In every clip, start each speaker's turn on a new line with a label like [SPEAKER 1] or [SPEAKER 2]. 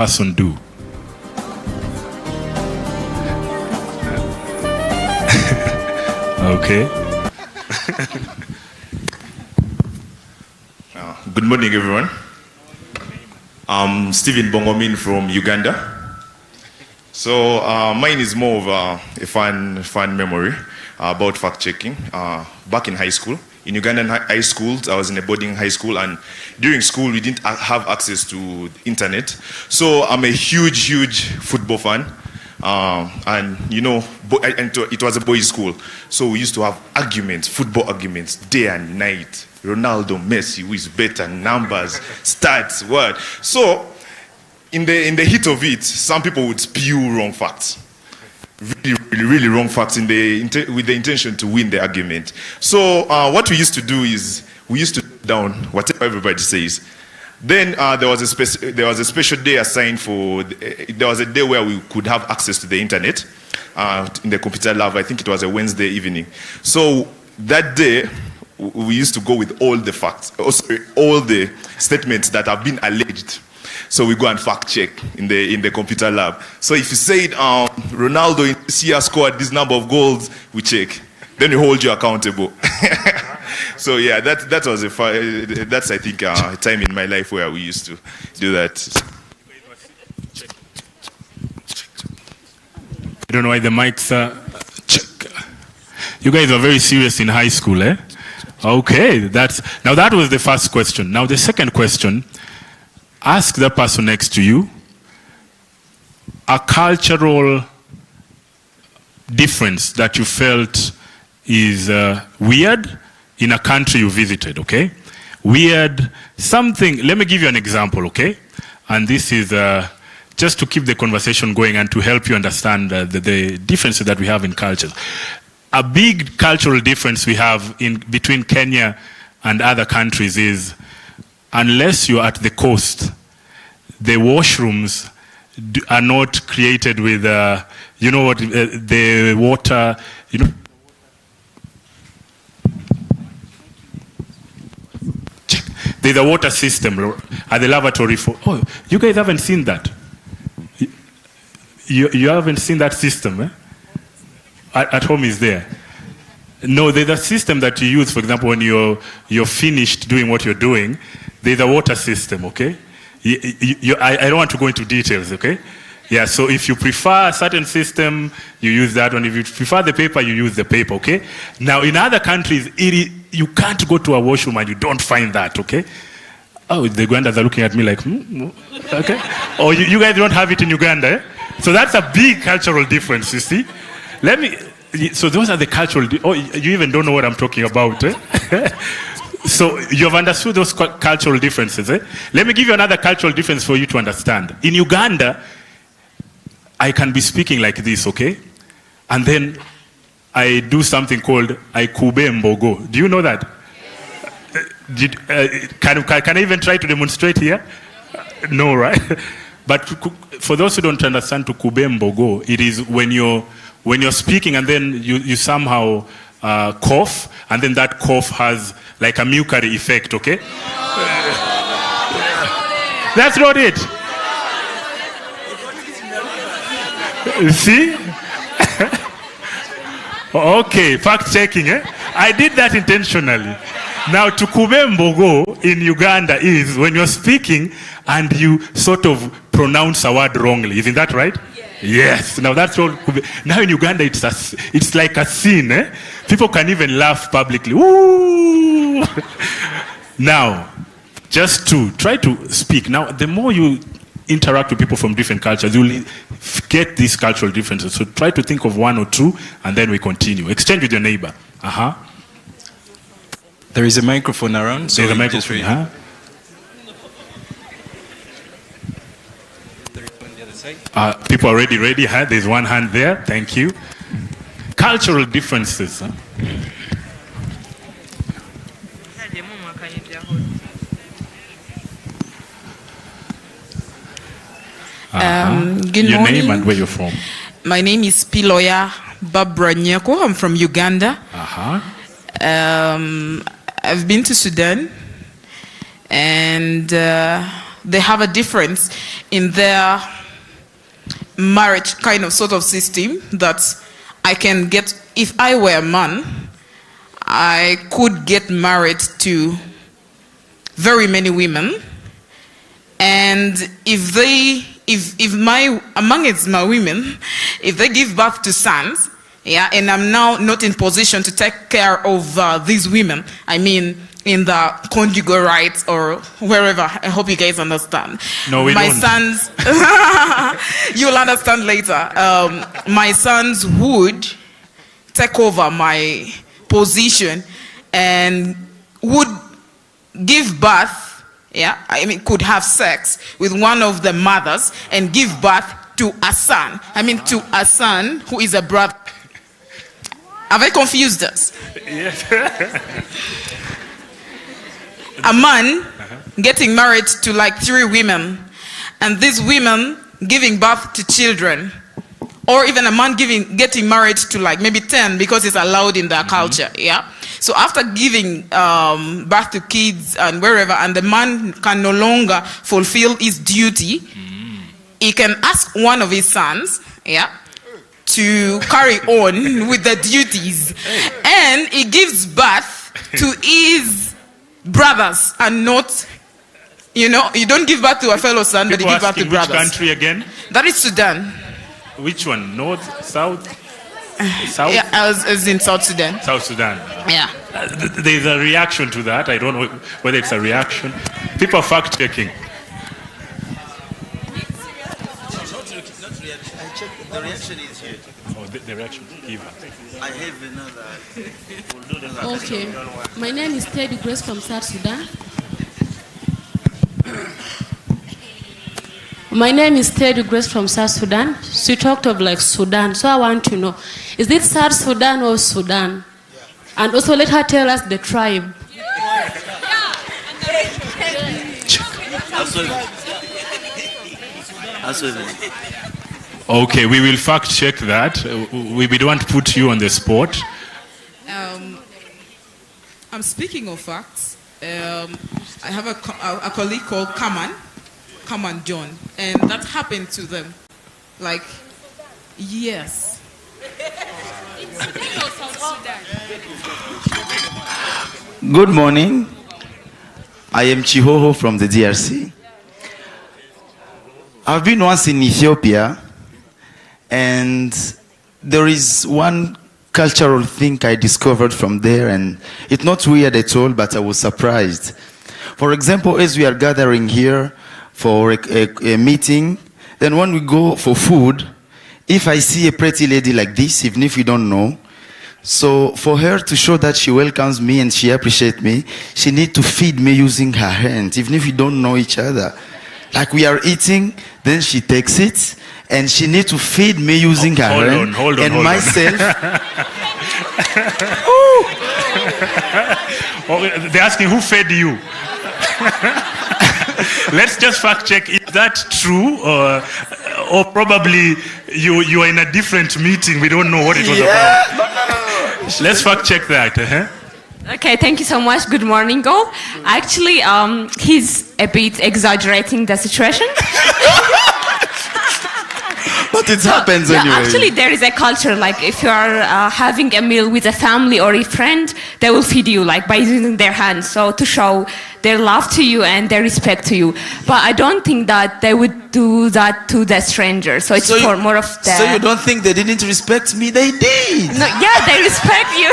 [SPEAKER 1] person do? Okay.
[SPEAKER 2] Good morning, everyone. I'm Stephen Bongomin from Uganda. So mine is more of a fun memory about fact-checking. Back in high school, in Ugandan high schools, I was in a boarding high school, and during school we didn't have access to internet. So I'm a huge football fan. And you know, it was a boys' school, so we used to have arguments, football arguments, day and night. Ronaldo, Messi, who is better, numbers, stats, what? So, in the heat of it, some people would spew wrong facts, really wrong facts with the intention to win the argument. So, what we used to do is we used to down whatever everybody says. Then there was a special day assigned for. There was a day where we could have access to the internet in the computer lab. I think it was a Wednesday evening. So that day we used to go with all the facts, all the statements that have been alleged. So we go and fact check in the computer lab. So if you said Ronaldo in this year scored this number of goals, we check. Then we hold you accountable. So yeah, that was that's I think a time in my life where we used to do that.
[SPEAKER 1] I don't know why the mics are. Check. You guys are very serious in high school, eh? Okay, now that was the first question. Now the second question, ask the person next to you a cultural difference that you felt is weird in a country you visited, okay? Weird, something, let me give you an example, okay? And this is just to keep the conversation going and to help you understand the differences that we have in cultures. A big cultural difference we have between Kenya and other countries is, unless you're at the coast, the washrooms are not created with, you know what, the water, you know. There's a water system at the lavatory for, oh, you guys haven't seen that? You haven't seen that system, eh? At home is there. No, there's a system that you use, for example, when you're finished doing what you're doing, there's a water system, okay? I don't want to go into details, okay? Yeah, so if you prefer a certain system, you use that one. If you prefer the paper, you use the paper, okay? Now, in other countries, you can't go to a washroom and you don't find that, okay? Oh, the Ugandans are looking at me like, okay? Or you guys don't have it in Uganda, eh? So that's a big cultural difference, you see? So those are the cultural, you even don't know what I'm talking about, eh? So you've understood those cultural differences, eh? Let me give you another cultural difference for you to understand. In Uganda, I can be speaking like this, okay? And then I do something called I kube mbogo. Do you know that? Can I even try to demonstrate here? No, right? But for those who don't understand to kube mbogo, it is when you're speaking and then you somehow cough, and then that cough has like a mucary effect, okay? That's not it. See? Okay, fact checking, eh? I did that intentionally. Now, to kube mbogo in Uganda is when you're speaking and you sort of pronounce a word wrongly. Isn't that right? Yes. Now that's all. Now in Uganda, it's like a sin, eh? People can even laugh publicly. Woo! Now, just to try to speak. Now, the more you interact with people from different cultures, you'll get these cultural differences. So try to think of one or two, and then we continue. Exchange with your neighbor.
[SPEAKER 3] There is a microphone around. So
[SPEAKER 1] there's a microphone. People are already ready. There's one hand there. Thank you. Cultural differences.
[SPEAKER 4] Good
[SPEAKER 1] your
[SPEAKER 4] morning.
[SPEAKER 1] Name and where you're from?
[SPEAKER 4] My name is Piloya Babra Nyako. I'm from Uganda. I've been to Sudan, and they have a difference in their marriage kind of sort of system that I can get. If I were a man, I could get married to very many women, and if amongst my women, if they give birth to sons, yeah, and I'm now not in position to take care of these women, I mean, in the conjugal rights or wherever. I hope you guys understand.
[SPEAKER 1] No, we
[SPEAKER 4] my
[SPEAKER 1] don't.
[SPEAKER 4] sons, you'll understand later. My sons would take over my position and would give birth, yeah, I mean, could have sex with one of the mothers and give birth to a son. I mean, to a son who is a brother. Have I confused us?
[SPEAKER 1] Yes.
[SPEAKER 4] A man getting married to like 3 women, and these women giving birth to children, or even a man getting married to like maybe 10 because it's allowed in their culture, yeah. So after giving birth to kids and wherever, and the man can no longer fulfill his duty, he can ask one of his sons, yeah, to carry on with the duties, and he gives birth to his brothers and not, you know, you don't give birth to a fellow son, but you give birth to brothers.
[SPEAKER 1] Which country again?
[SPEAKER 4] That is Sudan.
[SPEAKER 1] Which one? North, South? South?
[SPEAKER 4] Yeah, I was in South Sudan.
[SPEAKER 1] South Sudan.
[SPEAKER 4] Yeah.
[SPEAKER 1] There's a reaction to that. I don't know whether it's a reaction. People are fact-checking.
[SPEAKER 5] The reaction is here.
[SPEAKER 1] Oh, the reaction. Give her.
[SPEAKER 5] I have another.
[SPEAKER 6] Okay. My name is Teddy Grace from South Sudan. My name is Teddy Grace from South Sudan. She talked of like Sudan. So I want to know, is it South Sudan or Sudan? And also let her tell us the tribe.
[SPEAKER 1] Okay, we will fact check that. We don't want to put you on the spot.
[SPEAKER 4] I'm speaking of facts. I have a colleague called Kaman John, and that happened to them. Like, yes.
[SPEAKER 5] Good morning. I am Chihoho from the DRC. I've been once in Ethiopia, and there is one cultural thing I discovered from there, and it's not weird at all, but I was surprised. For example, as we are gathering here for a meeting, then when we go for food, if I see a pretty lady like this, even if we don't know, so for her to show that she welcomes me and she appreciates me, she needs to feed me using her hands, even if we don't know each other. Like we are eating, then she takes it, and she needs to feed me using her hand.
[SPEAKER 1] Hold on.
[SPEAKER 5] Myself.
[SPEAKER 1] They're asking who fed you. Let's just fact check. Is that true, or probably you are in a different meeting? We don't know what it was about.
[SPEAKER 5] No.
[SPEAKER 1] Let's fact check that.
[SPEAKER 7] Okay, thank you so much. Good morning, all. Actually, he's a bit exaggerating the situation.
[SPEAKER 5] But it happens anyway.
[SPEAKER 7] Actually, there is a culture, like if you are having a meal with a family or a friend, they will feed you like by using their hands, so to show their love to you and their respect to you. But I don't think that they would do that to the stranger. So it's for more of the...
[SPEAKER 5] So you don't think they didn't respect me? They did.
[SPEAKER 7] No, yeah, they respect you.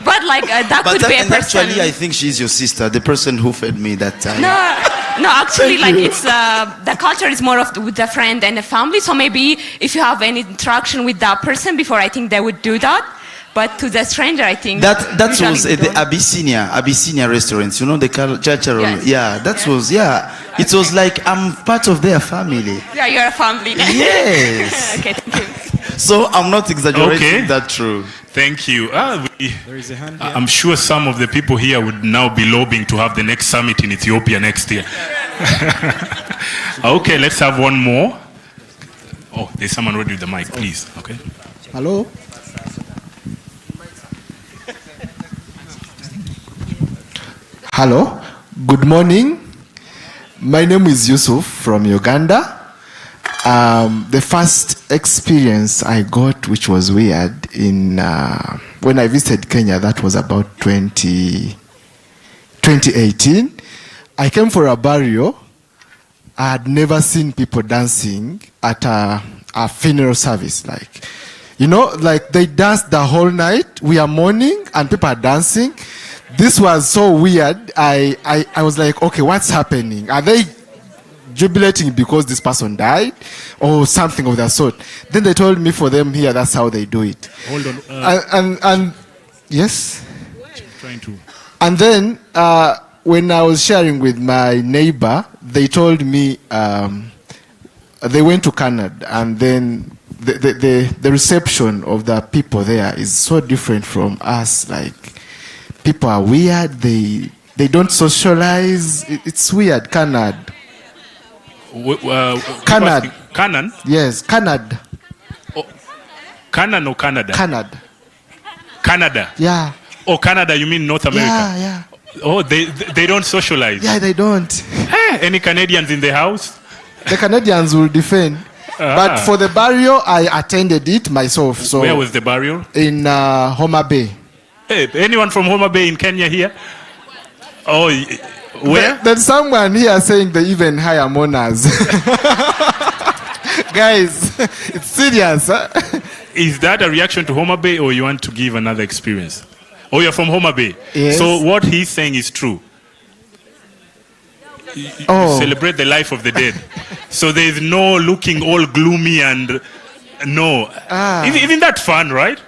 [SPEAKER 7] But like that could be a person.
[SPEAKER 5] Actually, I think she's your sister, the person who fed me that time.
[SPEAKER 7] No, actually, like it's the culture is more of with a friend and a family. So maybe if you have any interaction with that person before, I think they would do that. But to the stranger, I think
[SPEAKER 5] that was at the Abyssinia restaurant. You know the cultural.
[SPEAKER 7] Yes.
[SPEAKER 5] Yeah, that was It was like I'm part of their family.
[SPEAKER 7] Yeah, you're a family.
[SPEAKER 5] Yes.
[SPEAKER 7] Okay, thank you.
[SPEAKER 5] So I'm not exaggerating.
[SPEAKER 1] Okay.
[SPEAKER 5] That true.
[SPEAKER 1] Thank you.
[SPEAKER 3] There is a hand here.
[SPEAKER 1] I'm sure some of the people here would now be lobbying to have the next summit in Ethiopia next year. Okay, let's have one more. Oh, there's someone ready with the mic, please. Okay.
[SPEAKER 8] Hello. Hello. Good morning. My name is Yusuf from Uganda. The first experience I got, which was weird, when I visited Kenya, that was about 2018. I came for a burial. I had never seen people dancing at a funeral service. Like they danced the whole night. We are mourning and people are dancing. This was so weird. I was like, okay, what's happening? Are they jubilating because this person died or something of that sort? Then they told me for them here, that's how they do it.
[SPEAKER 1] Hold on.
[SPEAKER 8] And yes.
[SPEAKER 1] Trying to.
[SPEAKER 8] And then when I was sharing with my neighbor, they told me they went to Canada, and then the reception of the people there is so different from us. Like, people are weird. They don't socialize. It's weird. Canada. Canada.
[SPEAKER 1] Canaan?
[SPEAKER 8] Yes, Canada.
[SPEAKER 1] Oh, Canaan or Canada?
[SPEAKER 8] Canada.
[SPEAKER 1] Canada.
[SPEAKER 8] Yeah.
[SPEAKER 1] Oh, Canada, you mean North America?
[SPEAKER 8] Yeah.
[SPEAKER 1] Oh, they don't socialize.
[SPEAKER 8] Yeah, they don't.
[SPEAKER 1] Hey, any Canadians in the house?
[SPEAKER 8] The Canadians will defend. But for the burial, I attended it myself. So
[SPEAKER 1] where was the burial?
[SPEAKER 8] In Homa Bay.
[SPEAKER 1] Hey, anyone from Homa Bay in Kenya here? Oh, where?
[SPEAKER 8] There's someone here saying they even hire mourners. Guys, it's serious. Huh?
[SPEAKER 1] Is that a reaction to Homa Bay, or you want to give another experience? Oh, you're from Homa Bay.
[SPEAKER 8] Yes.
[SPEAKER 1] So what he's saying is true. You celebrate the life of the dead. So there's no looking all gloomy and no. Isn't that fun, right?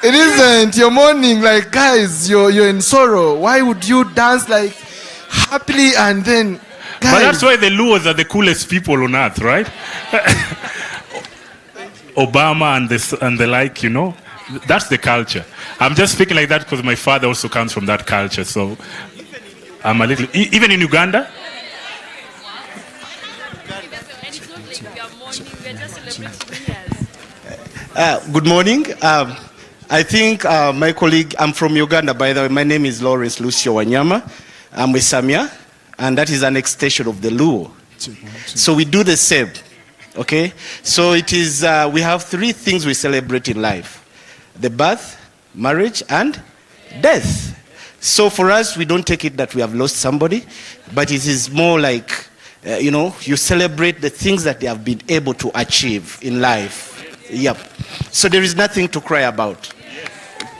[SPEAKER 8] It isn't. You're mourning, like, guys, you're in sorrow. Why would you dance like happily and then, guys?
[SPEAKER 1] But that's why the Luos are the coolest people on earth, right? Obama and the like, that's the culture. I'm just speaking like that because my father also comes from that culture. So I'm a little, even in Uganda.
[SPEAKER 9] Good morning. I think my colleague, I'm from Uganda, by the way. My name is Lawrence Lucio Wanyama. I'm with Samia, and that is an extension of the Luo. So we do the same, okay? So it is, we have three things we celebrate in life: the birth, marriage, and death. So for us, we don't take it that we have lost somebody, but it is more like, you celebrate the things that they have been able to achieve in life. Yep. So there is nothing to cry about.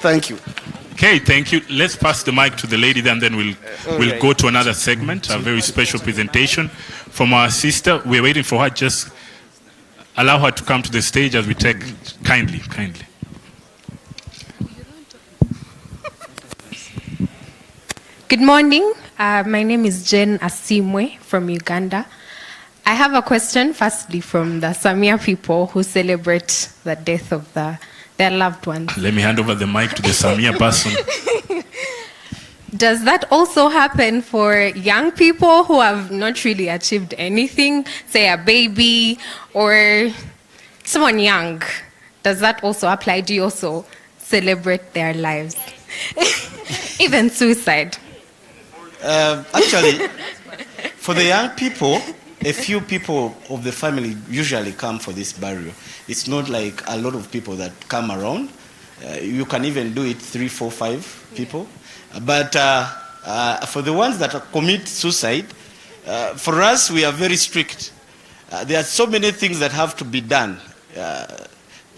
[SPEAKER 9] Thank you.
[SPEAKER 1] Okay, thank you. Let's pass the mic to the lady, and then we'll go to another segment, a very special presentation from our sister. We're waiting for her. Just allow her to come to the stage as we take kindly.
[SPEAKER 10] Good morning. My name is Jen Asimwe from Uganda. I have a question, firstly, from the Samia people who celebrate the death of their loved ones.
[SPEAKER 1] Let me hand over the mic to the Samia person.
[SPEAKER 10] Does that also happen for young people who have not really achieved anything, say a baby or someone young? Does that also apply? Do you also celebrate their lives? Even suicide?
[SPEAKER 9] Actually, for the young people, a few people of the family usually come for this burial. It's not like a lot of people that come around. You can even do it 3, 4, 5 people. But for the ones that commit suicide, for us, we are very strict. There are so many things that have to be done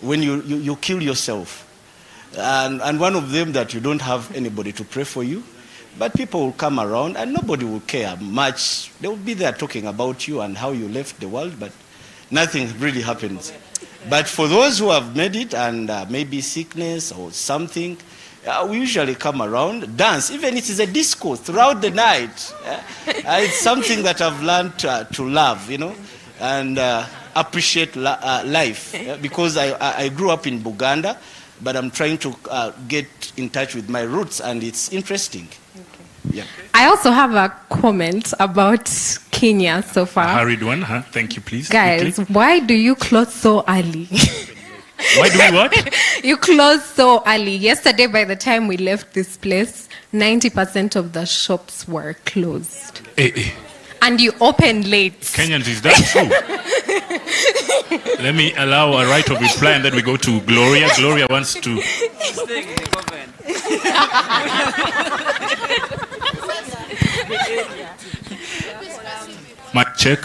[SPEAKER 9] when you kill yourself. And one of them that you don't have anybody to pray for you. But people will come around and nobody will care much. They will be there talking about you and how you left the world, but nothing really happens. But for those who have made it and maybe sickness or something, we usually come around, dance, even if it is a disco throughout the night. It's something that I've learned to love, and appreciate life. Because I grew up in Buganda, but I'm trying to get in touch with my roots, and it's interesting. Yeah.
[SPEAKER 10] I also have a comment about Kenya so far.
[SPEAKER 1] A hurried one, huh? Thank you, please.
[SPEAKER 10] Guys,
[SPEAKER 1] quickly.
[SPEAKER 10] Why do you close so early?
[SPEAKER 1] Why do we what?
[SPEAKER 10] You close so early. Yesterday, by the time we left this place, 90% of the shops were closed.
[SPEAKER 1] Hey.
[SPEAKER 10] and you open late.
[SPEAKER 1] Kenyans, is that true? Let me allow a right of reply and then we go to Gloria. Gloria wants to... Mic check.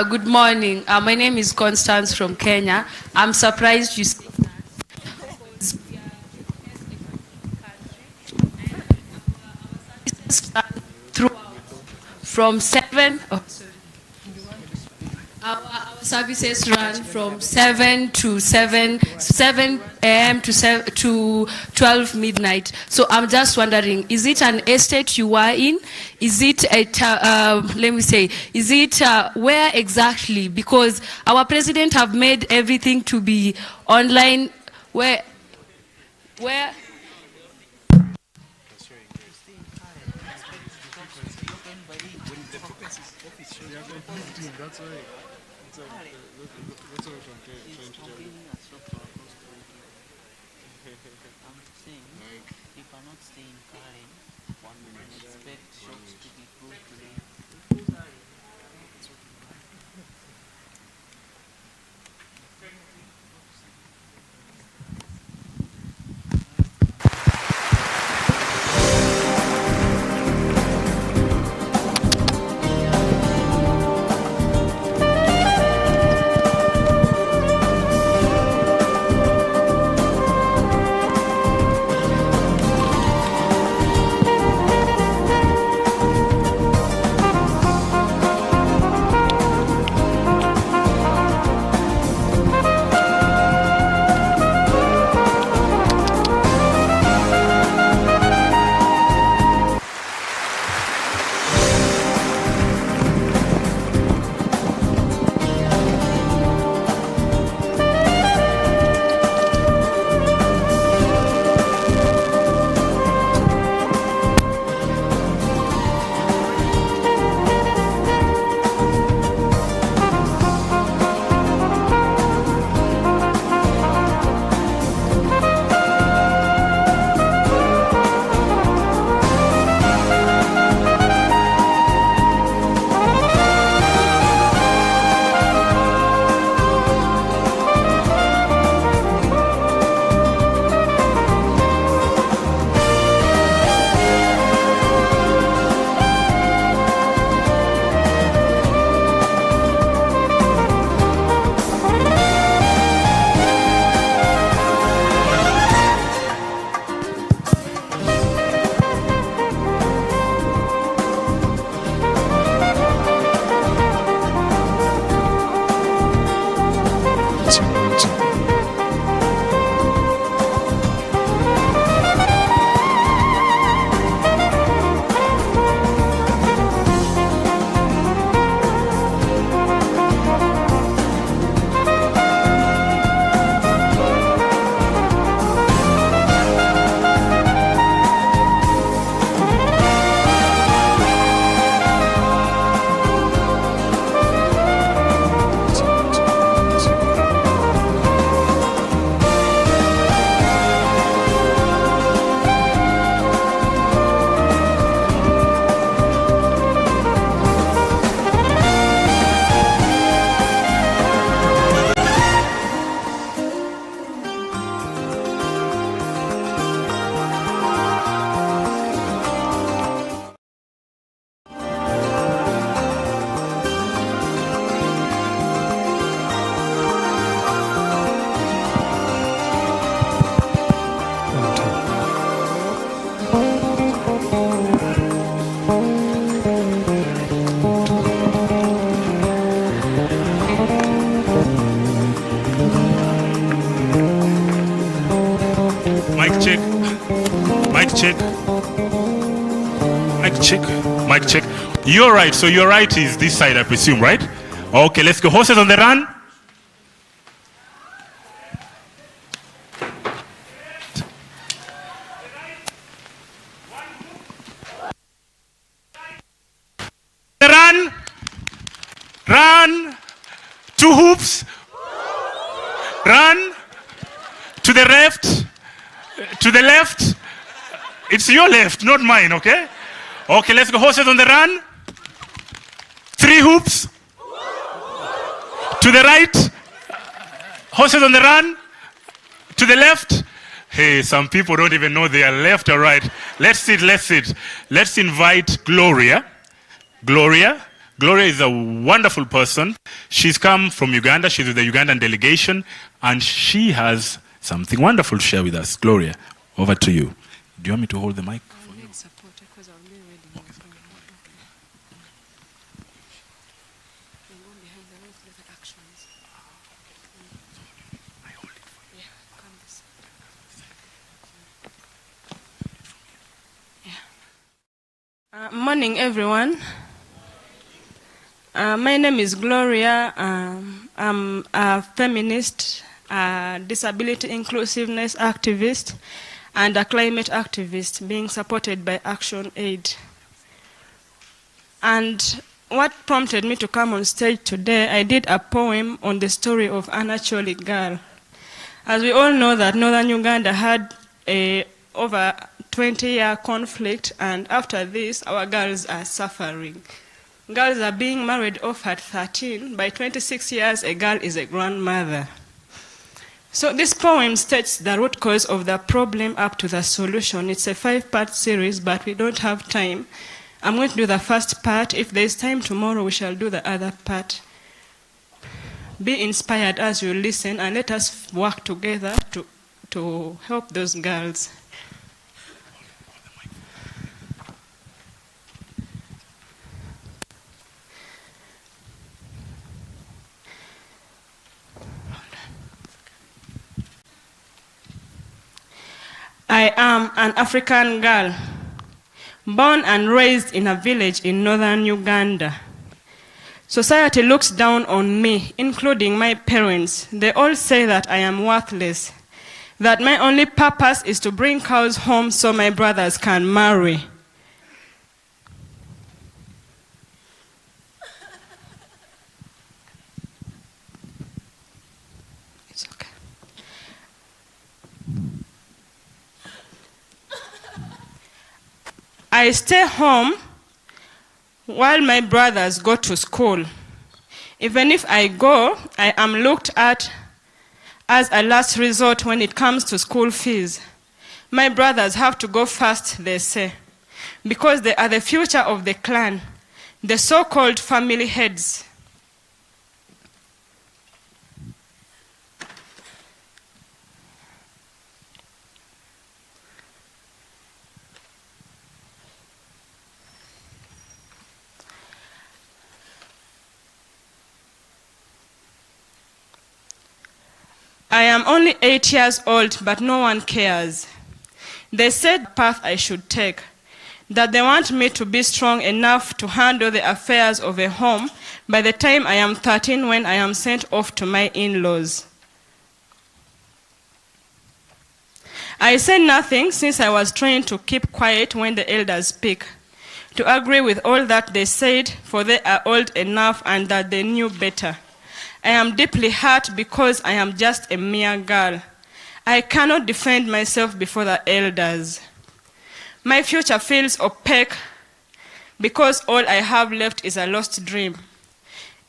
[SPEAKER 6] Good morning. My name is Constance from Kenya. I'm surprised you from 7. Our services run from 7 a.m. to 12 midnight. So I'm just wondering, is it an estate you are in? Is it is it where exactly? Because our president have made everything to be online. Where?
[SPEAKER 1] Mic check. You're right. So your right is this side, I presume, right? Okay, let's go. Horses on the run. Run. Run. 2 hoops. Run. To the left. To the left. It's your left, not mine, okay? Okay, let's go. Horses on the run. 3 hoops. To the right. Horses on the run. To the left. Hey, some people don't even know they are left or right. Let's sit. Let's invite Gloria. Gloria is a wonderful person. She's come from Uganda. She's with the Ugandan delegation. And she has something wonderful to share with us. Gloria, over to you. Do you want me to hold the mic?
[SPEAKER 11] Morning, everyone. My name is Gloria. I'm a feminist, disability inclusiveness activist, and a climate activist being supported by Action Aid. And what prompted me to come on stage today, I did a poem on the story of Anna Choli girl. As we all know that northern Uganda had over 20-year conflict, and after this, our girls are suffering. Girls are being married off at 13. By 26 years, a girl is a grandmother. So this poem states the root cause of the problem up to the solution. It's a 5-part series, but we don't have time. I'm going to do the first part. If there's time tomorrow, we shall do the other part. Be inspired as you listen, and let us work together to help those girls. I am an African girl, born and raised in a village in northern Uganda. Society looks down on me, including my parents. They all say that I am worthless, that my only purpose is to bring cows home so my brothers can marry. It's okay. I stay home while my brothers go to school. Even if I go, I am looked at as a last resort when it comes to school fees. My brothers have to go first, they say, because they are the future of the clan, the so-called family heads. I am only 8 years old, but no one cares. They said the path I should take, that they want me to be strong enough to handle the affairs of a home by the time I am 13, when I am sent off to my in-laws. I said nothing, since I was trained to keep quiet when the elders speak, to agree with all that they said, for they are old enough and that they knew better. I am deeply hurt because I am just a mere girl. I cannot defend myself before the elders. My future feels opaque because all I have left is a lost dream.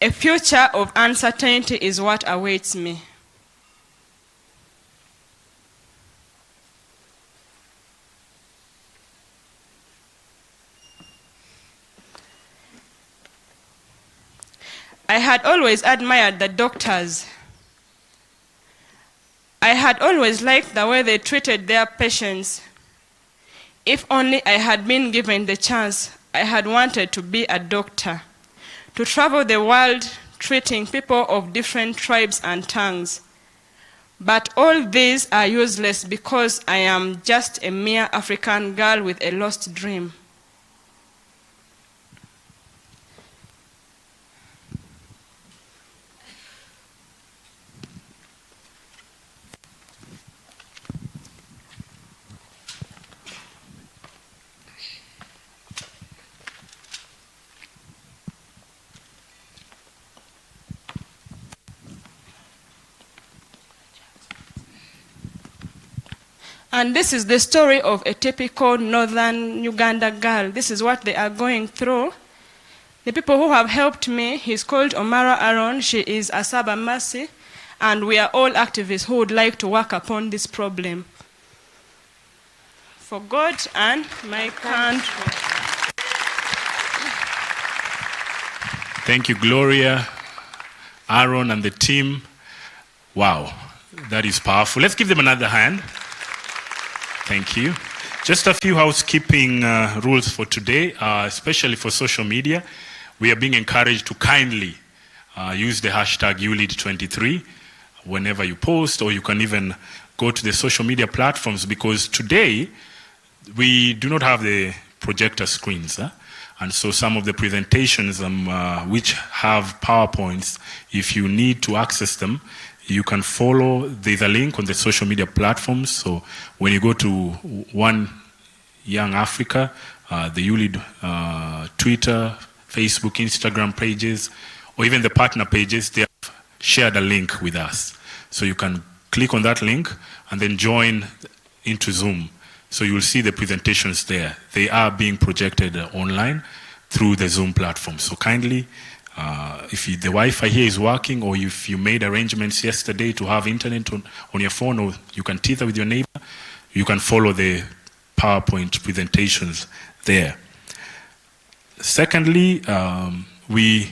[SPEAKER 11] A future of uncertainty is what awaits me. I had always admired the doctors. I had always liked the way they treated their patients. If only I had been given the chance, I had wanted to be a doctor, to travel the world treating people of different tribes and tongues. But all these are useless because I am just a mere African girl with a lost dream. And this is the story of a typical northern Uganda girl. This is what they are going through. The people who have helped me, he's called Omara Aaron. She is Asaba Mercy. And we are all activists who would like to work upon this problem. For God and my country.
[SPEAKER 1] Thank you, Gloria, Aaron, and the team. Wow, that is powerful. Let's give them another hand. Thank you. Just a few housekeeping rules for today, especially for social media. We are being encouraged to kindly use the hashtag YouLead23 whenever you post, or you can even go to the social media platforms, because today we do not have the projector screens. And so some of the presentations which have PowerPoints, if you need to access them, you can follow, there's a link on the social media platforms. So when you go to One Young Africa, the YouLead Twitter, Facebook, Instagram pages, or even the partner pages, they have shared a link with us. So you can click on that link and then join into Zoom. So you'll see the presentations there. They are being projected online through the Zoom platform. So kindly, if the Wi-Fi here is working, or if you made arrangements yesterday to have internet on your phone, or you can tether with your neighbor, you can follow the PowerPoint presentations there. Secondly, we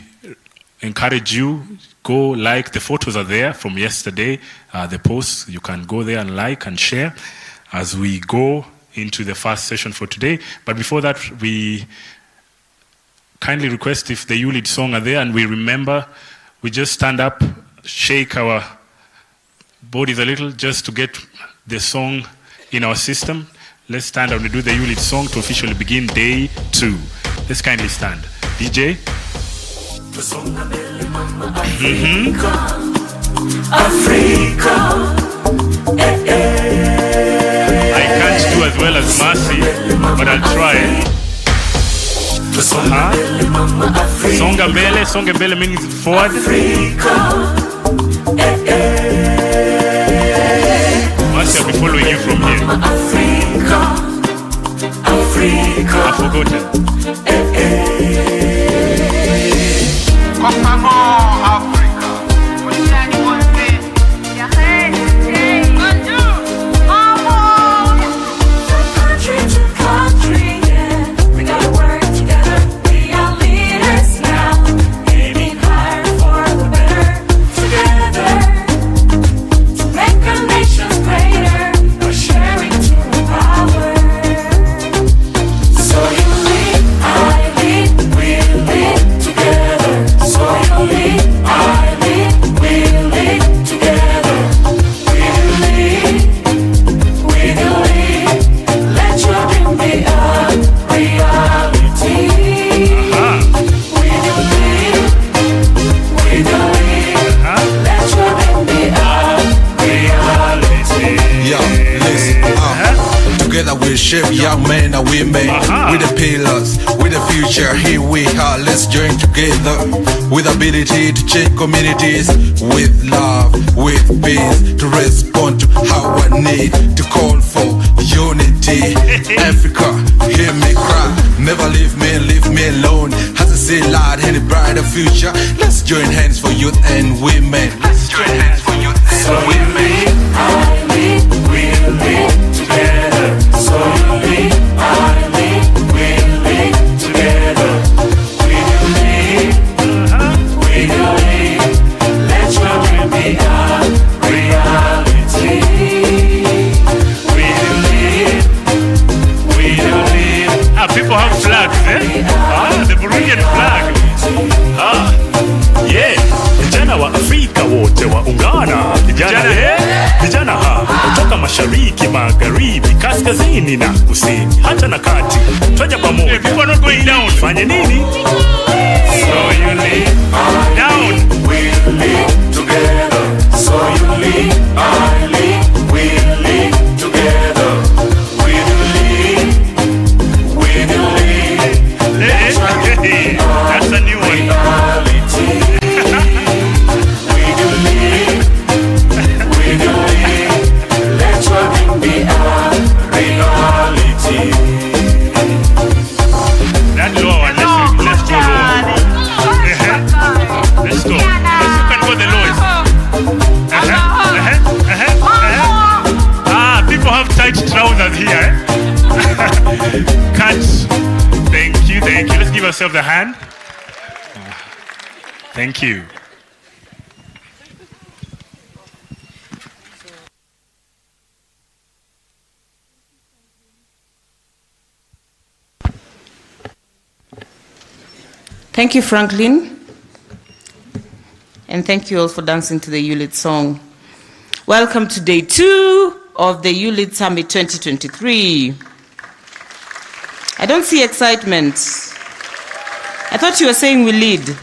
[SPEAKER 1] encourage you, go like, the photos are there from yesterday, the posts, you can go there and like and share as we go into the first session for today. But before that, we kindly request if the YouLead song are there, and we remember, we just stand up, shake our bodies a little just to get the song in our system. Let's stand and we do the YouLead song to officially begin day 2. Let's kindly stand. DJ?
[SPEAKER 12] Africa.
[SPEAKER 1] I can't do as well as Mercy, but I'll try. Songa mbele. Songa mbele means forward. Mercy, I'll be following you from here. I've forgotten.
[SPEAKER 12] Shape young men and women with the pillars, with the future. Here we are, let's join together with ability to change communities, with love, with peace, to respond to our need, to call for unity. Africa, hear me cry, never leave me alone. As I say loud in a brighter future, let's join hands for youth and women. Let's join hands for youth and women.
[SPEAKER 13] I lead, we lead together. So you lead, I lead, we lead together. We do lead, we do lead. Let your dream be a reality. We do lead, we do lead.
[SPEAKER 1] People have flags, eh? The Burundian flag.
[SPEAKER 14] Yeah. Vijana wa Afrika wote waungana. Vijana kutoka mashariki, magharibi, kaskazini na kusini, hata na kati. Twaja pamoja.
[SPEAKER 1] People are not going down.
[SPEAKER 14] Fanye nini?
[SPEAKER 1] So you lead down.
[SPEAKER 13] We lead together. So you lead, I lead, we lead together. We do lead, we do lead.
[SPEAKER 1] That's a new one.
[SPEAKER 13] We do lead, we do lead. Let your dream be ours.
[SPEAKER 1] yourself the hand. Thank you.
[SPEAKER 15] Thank you, Franklin. And thank you all for dancing to the YouLead song. Welcome to day 2 of the YouLead Summit 2023. I don't see excitement. I thought you were saying we lead.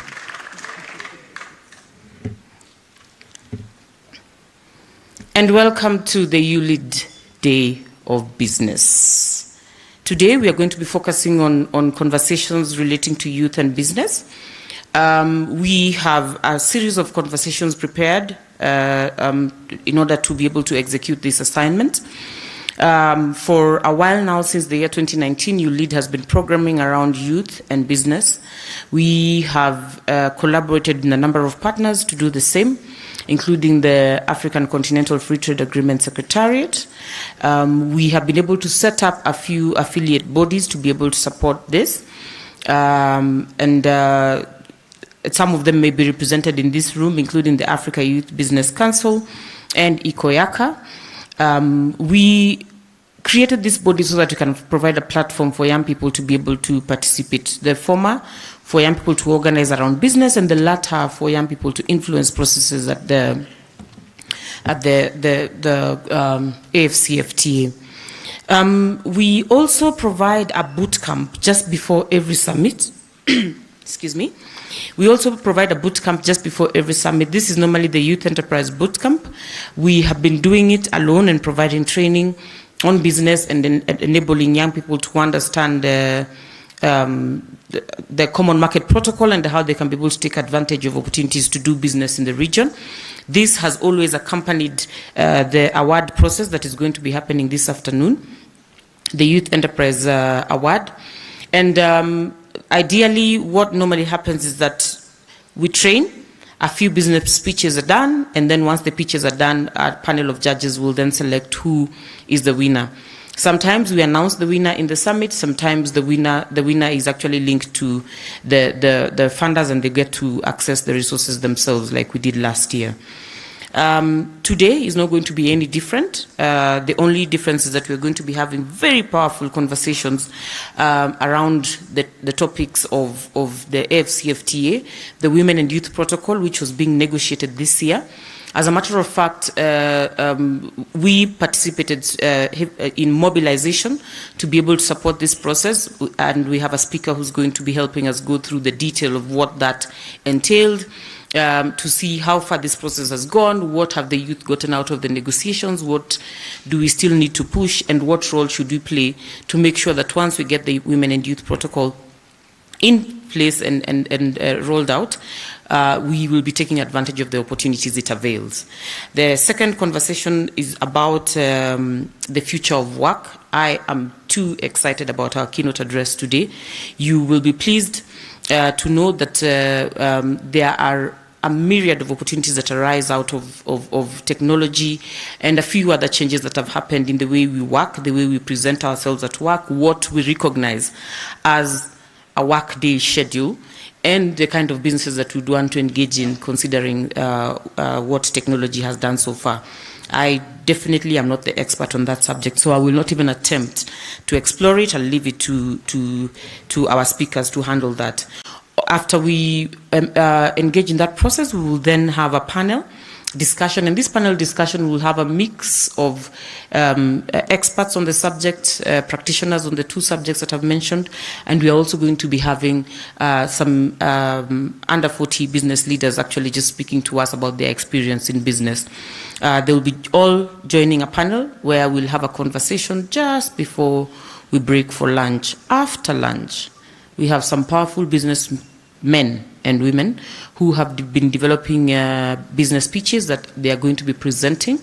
[SPEAKER 15] And welcome to the YouLead Day of Business. Today we are going to be focusing on conversations relating to youth and business. We have a series of conversations prepared in order to be able to execute this assignment. For a while now, since the year 2019, YouLead has been programming around youth and business. We have collaborated in a number of partners to do the same, including the African Continental Free Trade Agreement Secretariat. We have been able to set up a few affiliate bodies to be able to support this. Some of them may be represented in this room, including the Africa Youth Business Council and Ikoyaka. We created this body so that we can provide a platform for young people to be able to participate. The former, for young people to organize around business, and the latter, for young people to influence processes at the AFCFTA. We also provide a boot camp just before every summit. Excuse me. We also provide a boot camp just before every summit. This is normally the Youth Enterprise Boot Camp. We have been doing it alone and providing training on business and enabling young people to understand the common market protocol and how they can be able to take advantage of opportunities to do business in the region. This has always accompanied the award process that is going to be happening this afternoon, the Youth Enterprise Award. And ideally, what normally happens is that we train, a few business pitches are done, and then once the pitches are done, a panel of judges will then select who is the winner. Sometimes we announce the winner in the summit, sometimes the winner is actually linked to the funders and they get to access the resources themselves like we did last year. Today is not going to be any different. The only difference is that we're going to be having very powerful conversations around the topics of the AFCFTA, the Women and Youth Protocol, which was being negotiated this year. As a matter of fact, we participated in mobilization to be able to support this process, and we have a speaker who's going to be helping us go through the detail of what that entailed, to see how far this process has gone, what have the youth gotten out of the negotiations, what do we still need to push, and what role should we play to make sure that once we get the Women and Youth Protocol in place and rolled out, we will be taking advantage of the opportunities it avails. The second conversation is about the future of work. I am too excited about our keynote address today. You will be pleased to know that there are a myriad of opportunities that arise out of technology and a few other changes that have happened in the way we work, the way we present ourselves at work, what we recognize as a workday schedule, and the kind of businesses that we'd want to engage in, considering what technology has done so far. I definitely am not the expert on that subject, so I will not even attempt to explore it. I'll leave it to our speakers to handle that. After we engage in that process, we will then have a panel discussion, and this panel discussion will have a mix of experts on the subject, practitioners on the two subjects that I've mentioned, and we are also going to be having some under 40 business leaders actually just speaking to us about their experience in business. They will be all joining a panel where we'll have a conversation just before we break for lunch. After lunch, we have some powerful business men and women who have been developing business pitches that they are going to be presenting.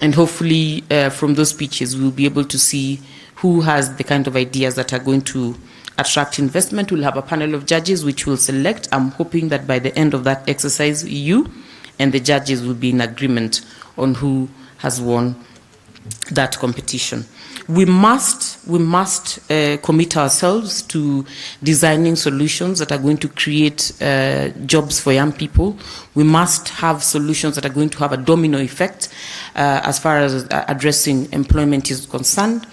[SPEAKER 15] And hopefully from those pitches, we'll be able to see who has the kind of ideas that are going to attract investment. We'll have a panel of judges which will select. I'm hoping that by the end of that exercise, you and the judges will be in agreement on who has won that competition. We must commit ourselves to designing solutions that are going to create jobs for young people. We must have solutions that are going to have a domino effect as far as addressing employment is concerned.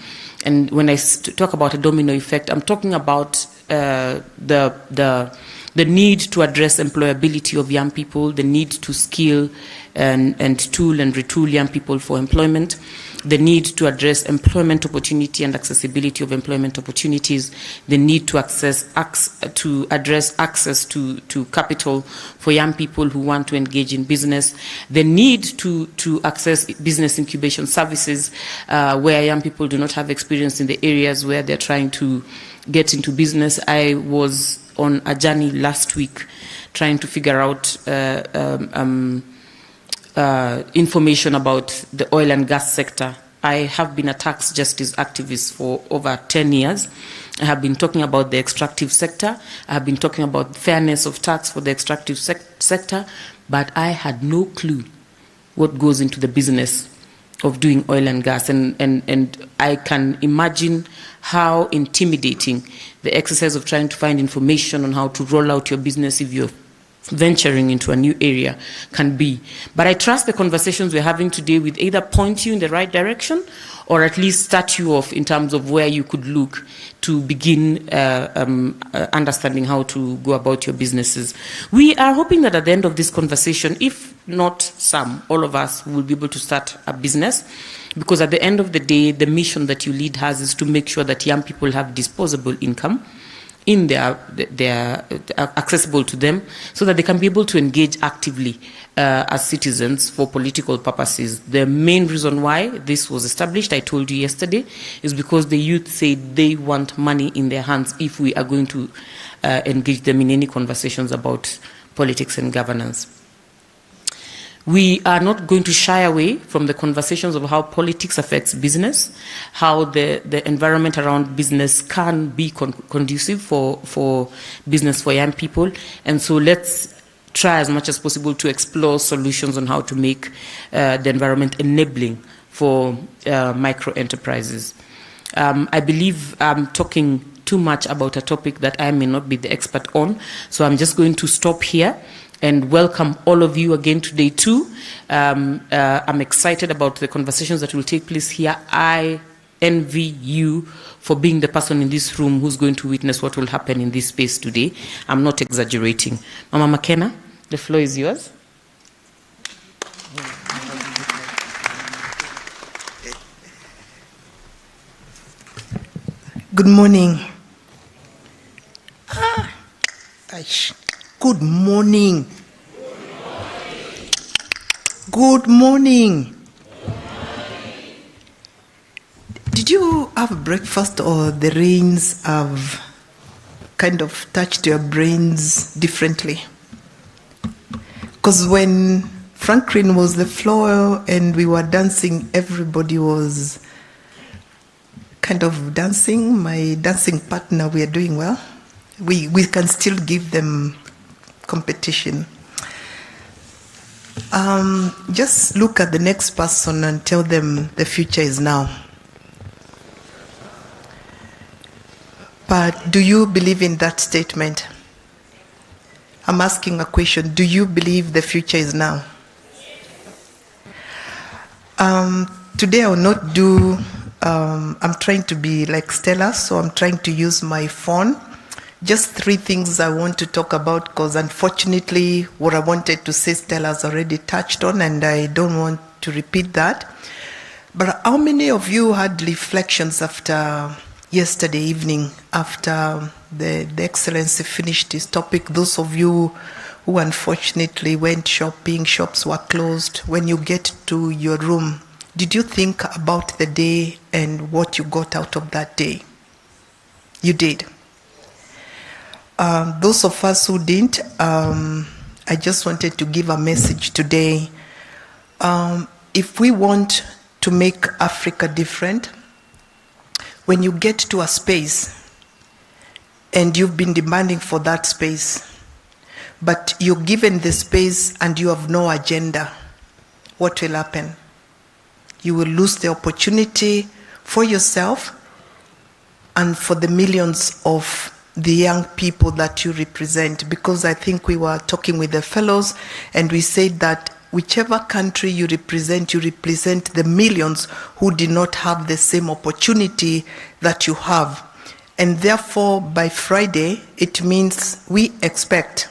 [SPEAKER 15] And when I talk about a domino effect, I'm talking about the need to address employability of young people, the need to skill and tool and retool young people for employment, the need to address employment opportunity and accessibility of employment opportunities, the need to address access to capital for young people who want to engage in business, the need to access business incubation services where young people do not have experience in the areas where they're trying to get into business. I was on a journey last week trying to figure out information about the oil and gas sector. I have been a tax justice activist for over 10 years. I have been talking about the extractive sector. I have been talking about fairness of tax for the extractive sector, but I had no clue what goes into the business of doing oil and gas. And I can imagine how intimidating the exercise of trying to find information on how to roll out your business if you're venturing into a new area can be. But I trust the conversations we're having today will either point you in the right direction or at least start you off in terms of where you could look to begin understanding how to go about your businesses. We are hoping that at the end of this conversation, if not some, all of us will be able to start a business, because at the end of the day, the mission that YouLead has is to make sure that young people have disposable income in their accessible to them, so that they can be able to engage actively as citizens for political purposes. The main reason why this was established, I told you yesterday, is because the youth say they want money in their hands if we are going to engage them in any conversations about politics and governance. We are not going to shy away from the conversations of how politics affects business, how the environment around business can be conducive for business for young people. And so let's try as much as possible to explore solutions on how to make the environment enabling for micro enterprises. I believe I'm talking too much about a topic that I may not be the expert on, so I'm just going to stop here and welcome all of you again today too. I'm excited about the conversations that will take place here. I envy you for being the person in this room who's going to witness what will happen in this space today. I'm not exaggerating. Mama McKenna, the floor is yours.
[SPEAKER 16] Good morning. Good morning. Good morning. Did you have breakfast, or the rains have kind of touched your brains differently? Because when Franklin was the floor and we were dancing, everybody was kind of dancing. My dancing partner, we are doing well. We can still give them competition. Just look at the next person and tell them the future is now. But do you believe in that statement? I'm asking a question. Do you believe the future is now? Today I will not do, I'm trying to be like Stella, so I'm trying to use my phone. Just 3 things I want to talk about, because unfortunately what I wanted to say Stella's already touched on, and I don't want to repeat that. But how many of you had reflections after yesterday evening, after the Excellency finished his topic? Those of you who unfortunately went shopping, shops were closed, when you get to your room, did you think about the day and what you got out of that day? You did. Those of us who didn't, I just wanted to give a message today. If we want to make Africa different, when you get to a space and you've been demanding for that space, but you're given the space and you have no agenda, what will happen? You will lose the opportunity for yourself and for the millions of the young people that you represent. Because I think we were talking with the fellows and we said that whichever country you represent the millions who did not have the same opportunity that you have. And therefore, by Friday, it means we expect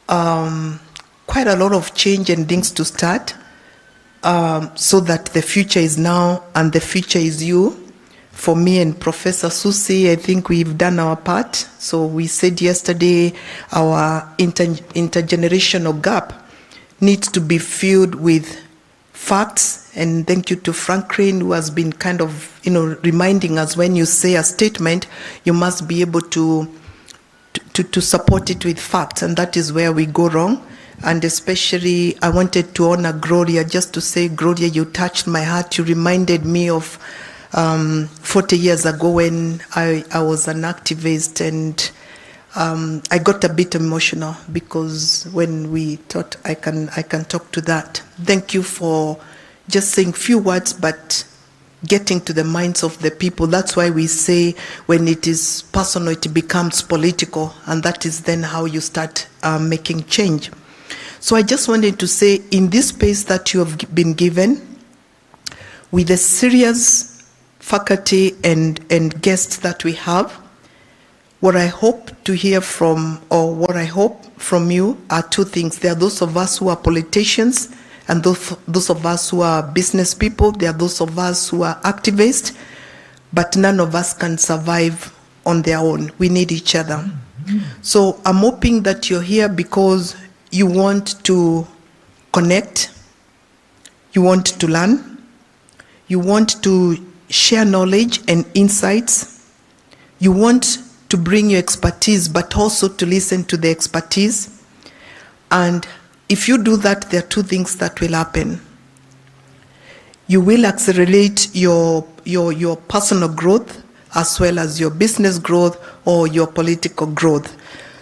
[SPEAKER 16] quite a lot of change and things to start, so that the future is now and the future is you. For me and Professor Susi, I think we've done our part. So we said yesterday our intergenerational gap needs to be filled with facts. And thank you to Franklin, who has been kind of, reminding us when you say a statement, you must be able to support it with facts. And that is where we go wrong. And especially, I wanted to honor Gloria, just to say, Gloria, you touched my heart. You reminded me of 40 years ago when I was an activist, and I got a bit emotional because when we thought I can talk to that. Thank you for just saying few words, but getting to the minds of the people. That's why we say when it is personal, it becomes political, and that is then how you start making change. So I just wanted to say, in this space that you have been given, with the serious faculty and guests that we have, what I hope to hear from, or what I hope from you, are two things. There are those of us who are politicians, and those of us who are business people. There are those of us who are activists, but none of us can survive on their own. We need each other. So I'm hoping that you're here because you want to connect, you want to learn, you want to share knowledge and insights, you want to bring your expertise, but also to listen to the expertise. And if you do that, there are two things that will happen. You will accelerate your personal growth as well as your business growth or your political growth.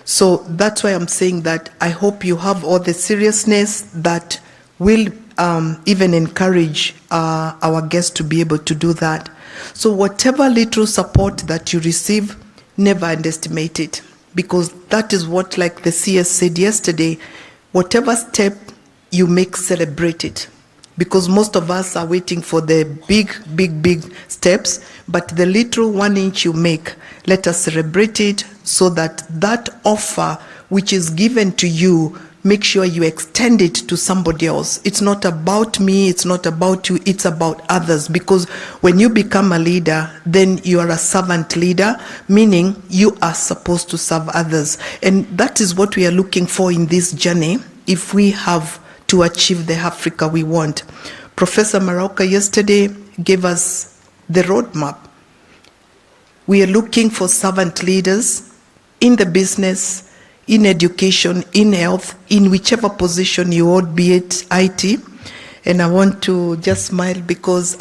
[SPEAKER 16] So that's why I'm saying that I hope you have all the seriousness that will even encourage our guests to be able to do that. So whatever little support that you receive, never underestimate it, because that is what, like the CS said yesterday, whatever step you make, celebrate it. Because most of us are waiting for the big steps, but the little 1 inch you make, let us celebrate it, so that that offer which is given to you, make sure you extend it to somebody else. It's not about me, it's not about you, it's about others. Because when you become a leader, then you are a servant leader, meaning you are supposed to serve others. And that is what we are looking for in this journey, if we have to achieve the Africa we want. Professor Marauka yesterday gave us the roadmap. We are looking for servant leaders in the business, in education, in health, in whichever position you hold, be it IT. And I want to just smile because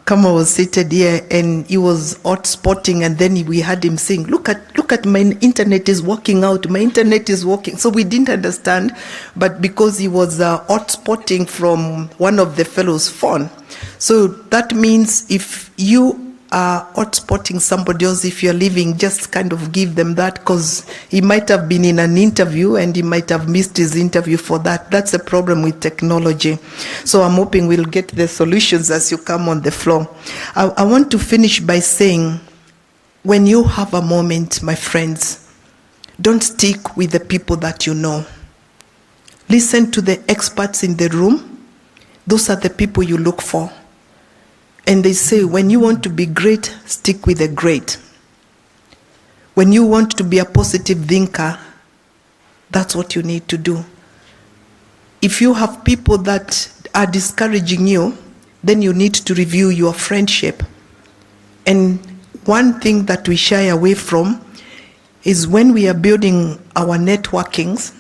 [SPEAKER 16] Kama was seated here and he was hot spotting, and then we had him saying, look at my internet is working out, my internet is working. So we didn't understand, but because he was hot spotting from one of the fellows' phone. So that means if you are hotspotting somebody else, if you're leaving, just kind of give them that, because he might have been in an interview and he might have missed his interview for that. That's a problem with technology. So I'm hoping we'll get the solutions as you come on the floor. I want to finish by saying, when you have a moment, my friends, don't stick with the people that you know. Listen to the experts in the room. Those are the people you look for. And they say, when you want to be great, stick with the great. When you want to be a positive thinker, that's what you need to do. If you have people that are discouraging you, then you need to review your friendship. And one thing that we shy away from is when we are building our networkings,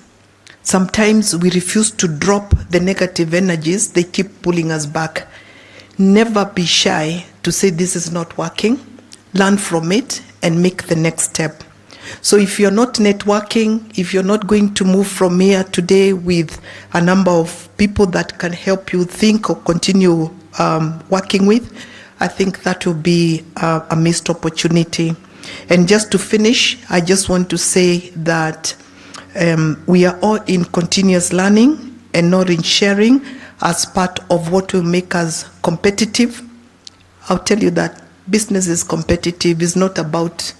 [SPEAKER 16] sometimes we refuse to drop the negative energies. They keep pulling us back. Never be shy to say this is not working. Learn from it and make the next step. So if you're not networking, if you're not going to move from here today with a number of people that can help you think or continue working with, I think that will be a missed opportunity. And just to finish, I just want to say that we are all in continuous learning and not in sharing as part of what will make us competitive. I'll tell you that business is competitive. It's not about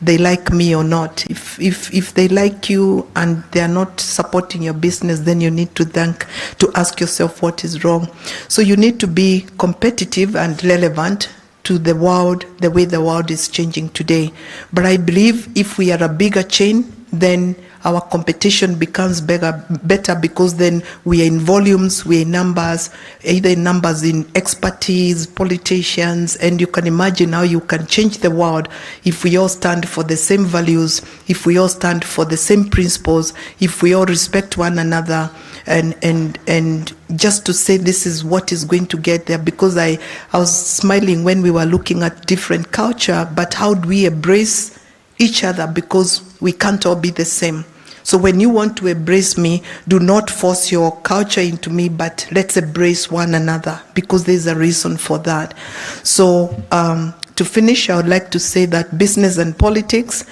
[SPEAKER 16] they like me or not. If they like you and they are not supporting your business, then you need to ask yourself what is wrong. So you need to be competitive and relevant to the world, the way the world is changing today. But I believe if we are a bigger chain, then our competition becomes better because then we are in volumes, we are in numbers, either in numbers in expertise, politicians, and you can imagine how you can change the world if we all stand for the same values, if we all stand for the same principles, if we all respect one another, and just to say this is what is going to get there, because I was smiling when we were looking at different culture, but how do we embrace each other, because we can't all be the same. So when you want to embrace me, do not force your culture into me, but let's embrace one another, because there's a reason for that. So to finish, I would like to say that business and politics,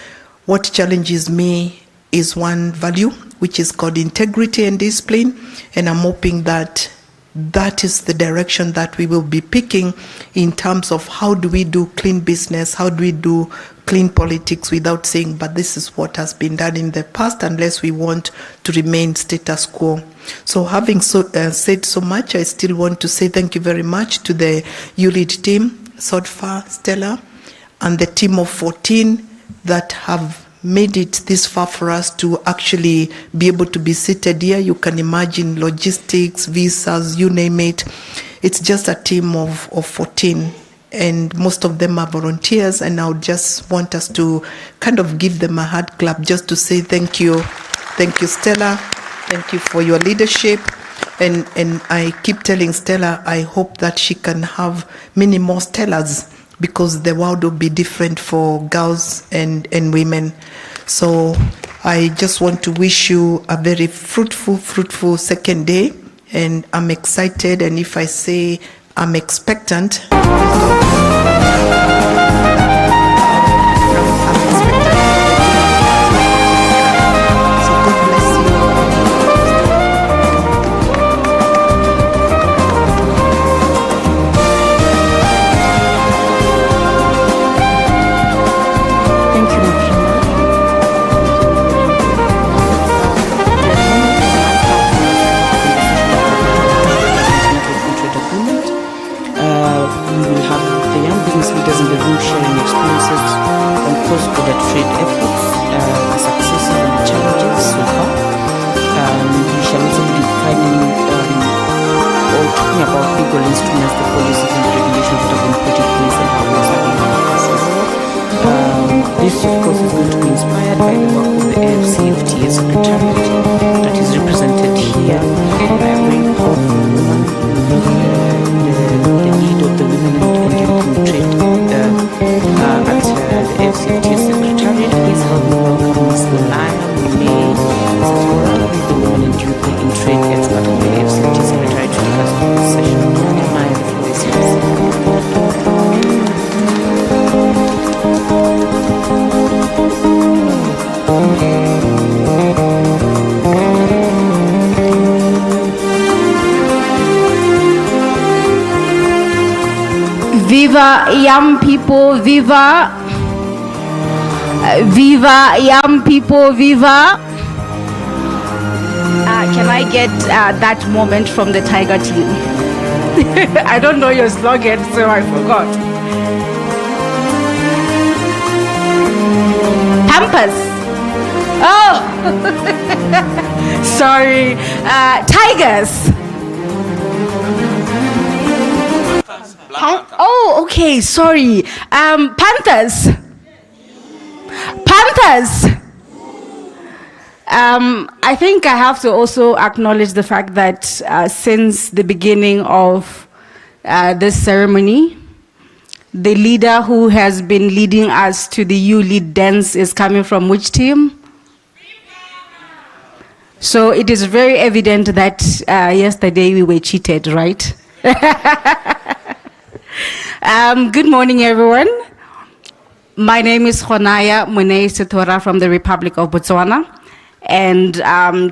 [SPEAKER 16] what challenges me is one value, which is called integrity and discipline, and I'm hoping that that is the direction that we will be picking in terms of how do we do clean business, how do we do clean politics without saying, but this is what has been done in the past, unless we want to remain status quo. So having said so much, I still want to say thank you very much to the YouLead team, Sodfa, Stella, and the team of 14 that have made it this far for us to actually be able to be seated here. You can imagine logistics, visas, you name it. It's just a team of 14, and most of them are volunteers, and I would just want us to kind of give them a hard clap just to say thank you. Thank you, Stella. Thank you for your leadership. And I keep telling Stella, I hope that she can have many more Stellas, because the world will be different for girls and women. So I just want to wish you a very fruitful second day, and I'm excited, and if I say I'm expectant,
[SPEAKER 15] leaders in the room sharing experiences on cross-border trade efforts, the successes and the challenges so far. We shall also be defining or talking about legal instruments, the policies and the regulations that have been put in place and how those are being enforced. This, of course, is going to be inspired by the work of the AFCFTA Secretariat that is represented here by a very powerful woman, the lead of the Women and Youth Trade at the AFCFTA Secretariat. Please help me welcome Ms. Laya May Satora, the Women and Youth in Trade expert at the AFCFTA Secretariat, to take us through this session. Maya, the floor is yours.
[SPEAKER 17] Viva young people, viva. Viva young people, viva. Can I get that moment from the Tiger team? I don't know your slogan, so I forgot. Pampers. Oh, sorry. Tigers. Oh, okay, sorry. Panthers. Panthers. I think I have to also acknowledge the fact that since the beginning of this ceremony, The leader who has been leading us to the YouLead dance is coming from which team? So it is very evident that yesterday we were cheated, right? Good morning, everyone. My name is Honaya Mune Setora from the Republic of Botswana. And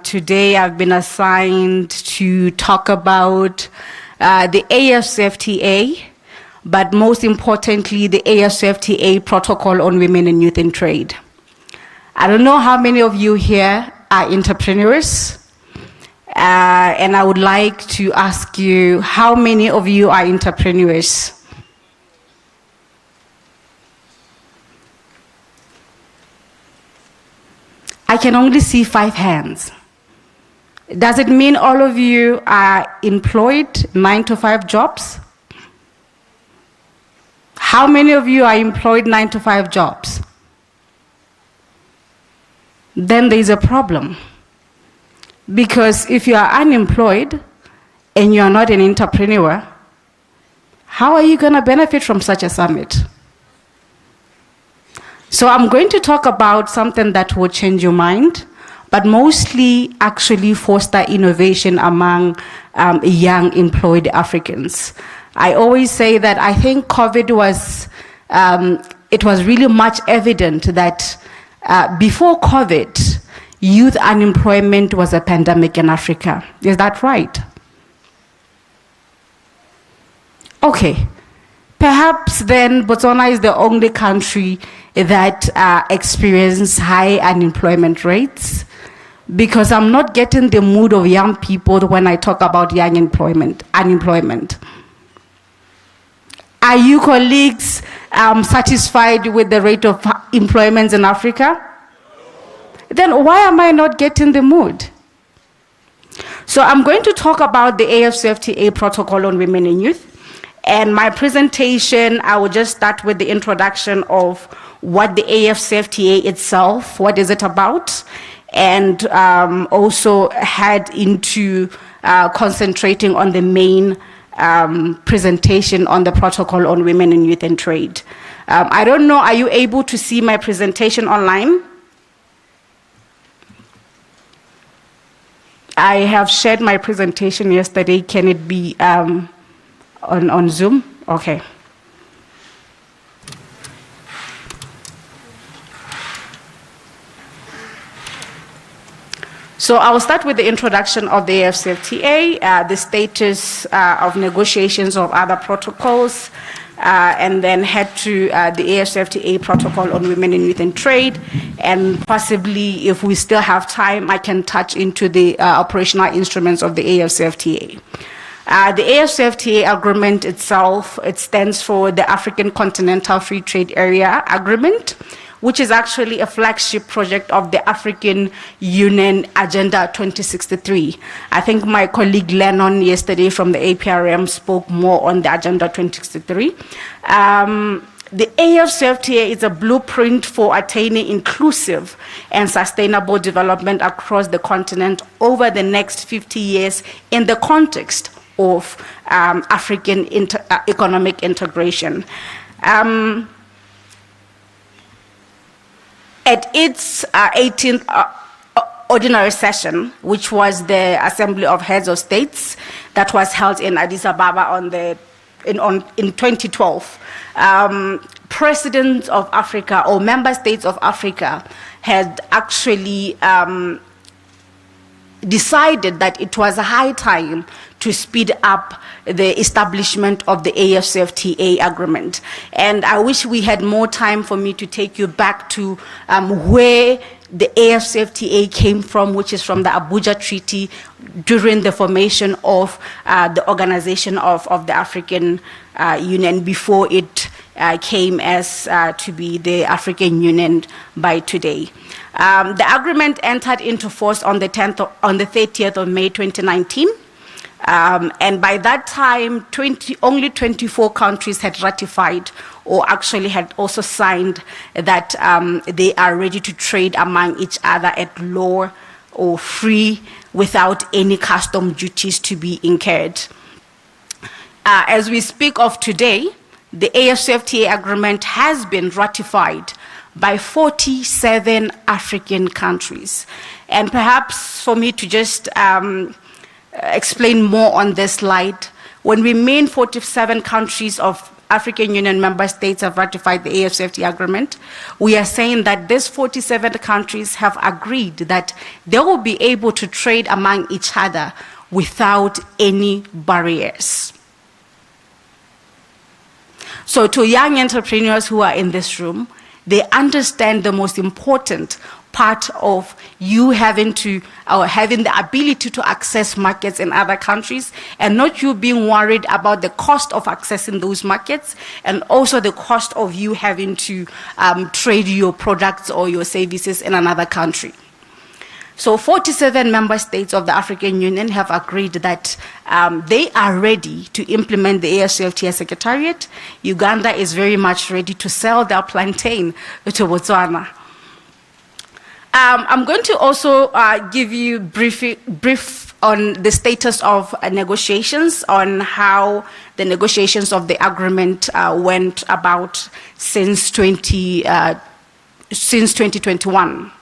[SPEAKER 17] today I've been assigned to talk about the AFCFTA, but most importantly, the AFCFTA Protocol on Women and Youth in Trade. I don't know how many of you here are entrepreneurs, and I would like to ask you, how many of you are entrepreneurs? I can only see 5 hands. Does it mean all of you are employed 9-to-5 jobs? How many of you are employed 9-to-5 jobs? Then there's a problem. Because if you are unemployed and you are not an entrepreneur, how are you going to benefit from such a summit? So I'm going to talk about something that will change your mind, but mostly actually foster innovation among young employed Africans. I always say that I think COVID was, it was really much evident that before COVID, youth unemployment was a pandemic in Africa. Is that right? Okay. Perhaps then Botswana is the only country that experiences high unemployment rates, because I'm not getting the mood of young people when I talk about young unemployment. Are you colleagues satisfied with the rate of employment in Africa? Then why am I not getting the mood? So I'm going to talk about the AFCFTA Protocol on Women and Youth. And my presentation, I will just start with the introduction of what the AFCFTA itself, what is it about, and also head into concentrating on the main presentation on the Protocol on Women and Youth and Trade. I don't know, are you able to see my presentation online? I have shared my presentation yesterday. Can it be on Zoom? Okay. So I'll start with the introduction of the AFCFTA, the status of negotiations of other protocols, and then head to the AFCFTA Protocol on Women and Youth and Trade, and possibly, if we still have time, I can touch into the operational instruments of the AFCFTA. The AFCFTA agreement itself, it stands for the African Continental Free Trade Area Agreement, which is actually a flagship project of the African Union Agenda 2063. I think my colleague Lennon yesterday from the APRM spoke more on the Agenda 2063. The AFCFTA is a blueprint for attaining inclusive and sustainable development across the continent over the next 50 years in the context of African economic integration. At its 18th ordinary session, which was the Assembly of Heads of States that was held in Addis Ababa in 2012, presidents of Africa or member states of Africa had actually decided that it was a high time to speed up the establishment of the AFCFTA agreement. And I wish we had more time for me to take you back to where the AFCFTA came from, which is from the Abuja Treaty during the formation of the Organization of the African Union, before it came as to be the African Union by today. The agreement entered into force on the 30th of May 2019. And by that time, only 24 countries had ratified or actually had also signed that they are ready to trade among each other at low or free without any custom duties to be incurred. As we speak of today, the AFCFTA agreement has been ratified by 47 African countries. And perhaps for me to just explain more on this slide, when we mean 47 countries of African Union member states have ratified the AFCFTA agreement, we are saying that these 47 countries have agreed that they will be able to trade among each other without any barriers. So to young entrepreneurs who are in this room, they understand the most important part of you having the ability to access markets in other countries, and not you being worried about the cost of accessing those markets, and also the cost of you having to trade your products or your services in another country. So 47 member states of the African Union have agreed that they are ready to implement the AFCFTA Secretariat. Uganda is very much ready to sell their plantain to Botswana. I'm going to also give you brief on the status of negotiations, on how the negotiations of the agreement went about since 2021.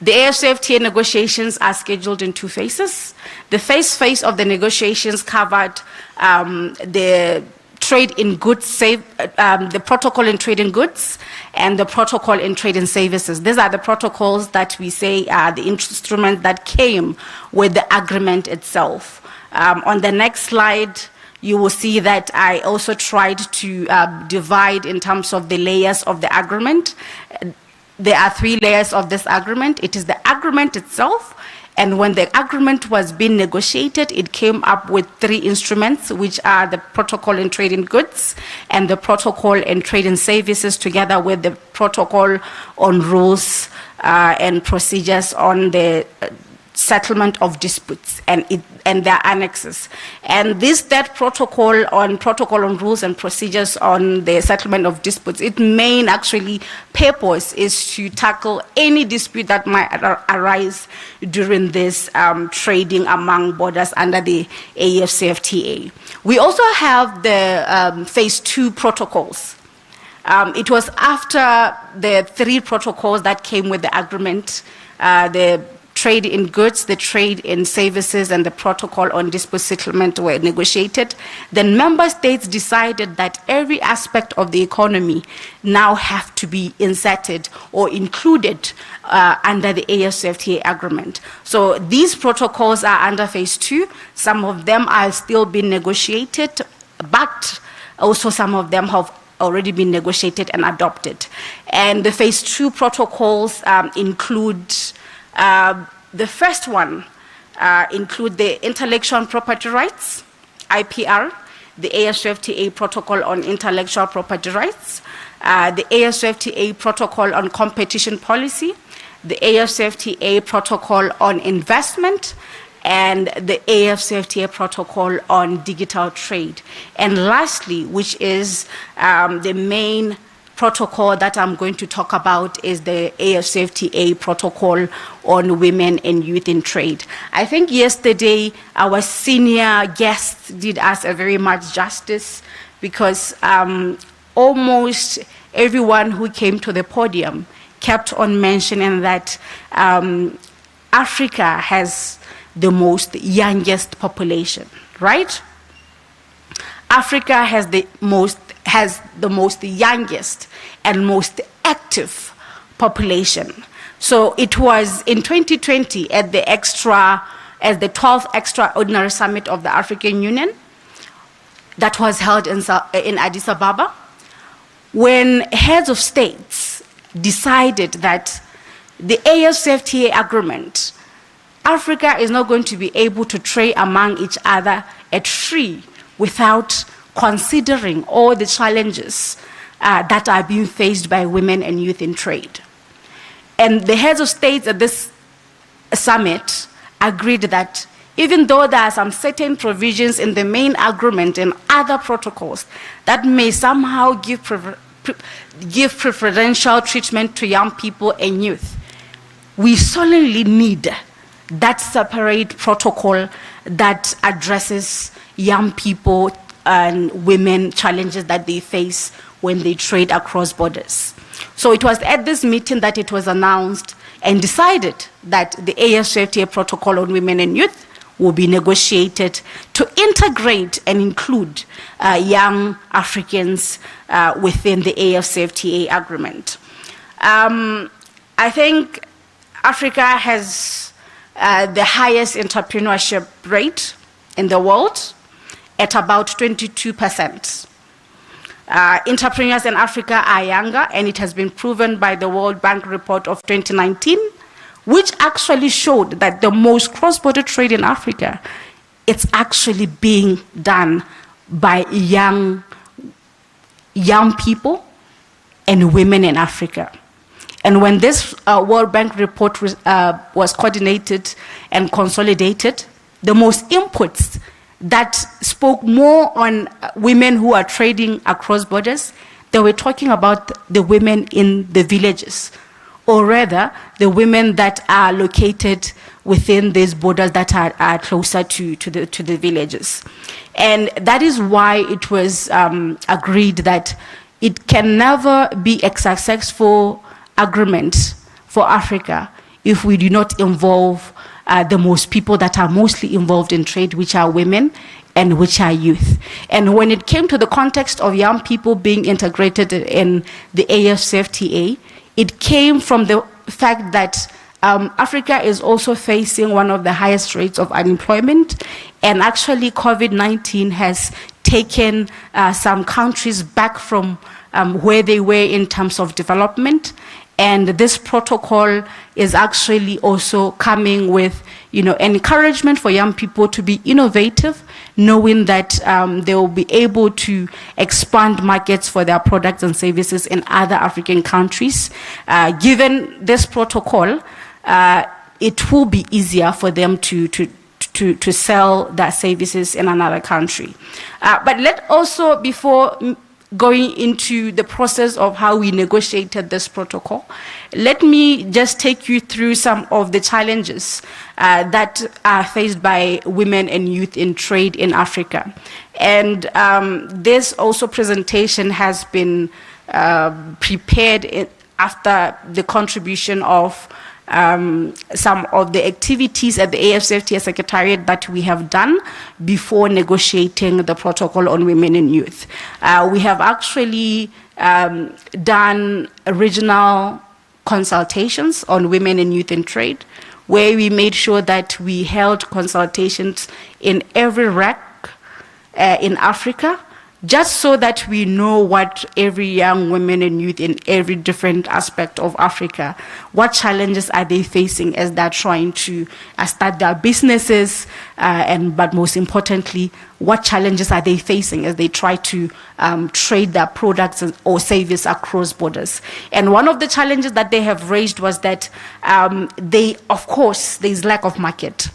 [SPEAKER 17] The AFCFTA negotiations are scheduled in two phases. The first phase of the negotiations covered the trade in goods, the protocol in trade in goods, and the protocol in trade in services. These are the protocols that we say are the instruments that came with the agreement itself. On the next slide, you will see that I also tried to divide in terms of the layers of the agreement. There are three layers of this agreement. It is the agreement itself, and when the agreement was being negotiated, it came up with three instruments, which are the protocol in trade in goods and the protocol in trade in services, together with the protocol on rules and procedures on the settlement of disputes and their annexes. And this third protocol on rules and procedures on the settlement of disputes, its main actually purpose is to tackle any dispute that might arise during this trading among borders under the AFCFTA. We also have the phase 2 protocols. It was after the three protocols that came with the agreement, the trade in goods, the trade in services, and the protocol on dispute settlement were negotiated. Then member states decided that every aspect of the economy now have to be inserted or included under the AFCFTA agreement. So these protocols are under phase 2. Some of them are still being negotiated, but also some of them have already been negotiated and adopted. And the phase 2 protocols include the first one include the intellectual property rights, IPR, the AFCFTA protocol on intellectual property rights, the AFCFTA protocol on competition policy, the AFCFTA protocol on investment, and the AFCFTA protocol on digital trade. And lastly, which is the main protocol that I'm going to talk about, is the AFCFTA protocol on women and youth in trade. I think yesterday our senior guest did us a very much justice, because almost everyone who came to the podium kept on mentioning that Africa has the most youngest population, right? Africa has the most youngest and most active population. So it was in 2020 at the 12th Extraordinary Summit of the African Union that was held in Addis Ababa, when heads of states decided that the AFCFTA agreement, Africa is not going to be able to trade among each other at free without considering all the challenges that are being faced by women and youth in trade. And the heads of states at this summit agreed that even though there are some certain provisions in the main agreement and other protocols that may somehow give preferential treatment to young people and youth, we solely need that separate protocol that addresses young people and women challenges that they face when they trade across borders. So it was at this meeting that it was announced and decided that the AFCFTA Protocol on Women and Youth will be negotiated to integrate and include young Africans within the AFCFTA agreement. I think Africa has the highest entrepreneurship rate in the world at about 22%. Entrepreneurs in Africa are younger, and it has been proven by the World Bank report of 2019, which actually showed that the most cross-border trade in Africa, it's actually being done by young people and women in Africa. And when this World Bank report was coordinated and consolidated, the most inputs that spoke more on women who are trading across borders, they were talking about the women in the villages, or rather, the women that are located within these borders that are closer to the villages. And that is why it was agreed that it can never be a successful agreement for Africa if we do not involve the most people that are mostly involved in trade, which are women and which are youth. And when it came to the context of young people being integrated in the AFCFTA, it came from the fact that Africa is also facing one of the highest rates of unemployment, and actually COVID-19 has taken some countries back from where they were in terms of development. And this protocol is actually also coming with, encouragement for young people to be innovative, knowing that they will be able to expand markets for their products and services in other African countries. Given this protocol, it will be easier for them to sell their services in another country. But let also, before going into the process of how we negotiated this protocol, let me just take you through some of the challenges that are faced by women and youth in trade in Africa. And this also presentation has been prepared after the contribution of some of the activities at the AFCFTA Secretariat that we have done before negotiating the protocol on women and youth. We have actually done regional consultations on women and youth in trade, where we made sure that we held consultations in every REC in Africa, just so that we know what every young woman and youth in every different aspect of Africa, what challenges are they facing as they're trying to start their businesses, but most importantly, what challenges are they facing as they try to trade their products or services across borders. And one of the challenges that they have raised was that of course, there's lack of market.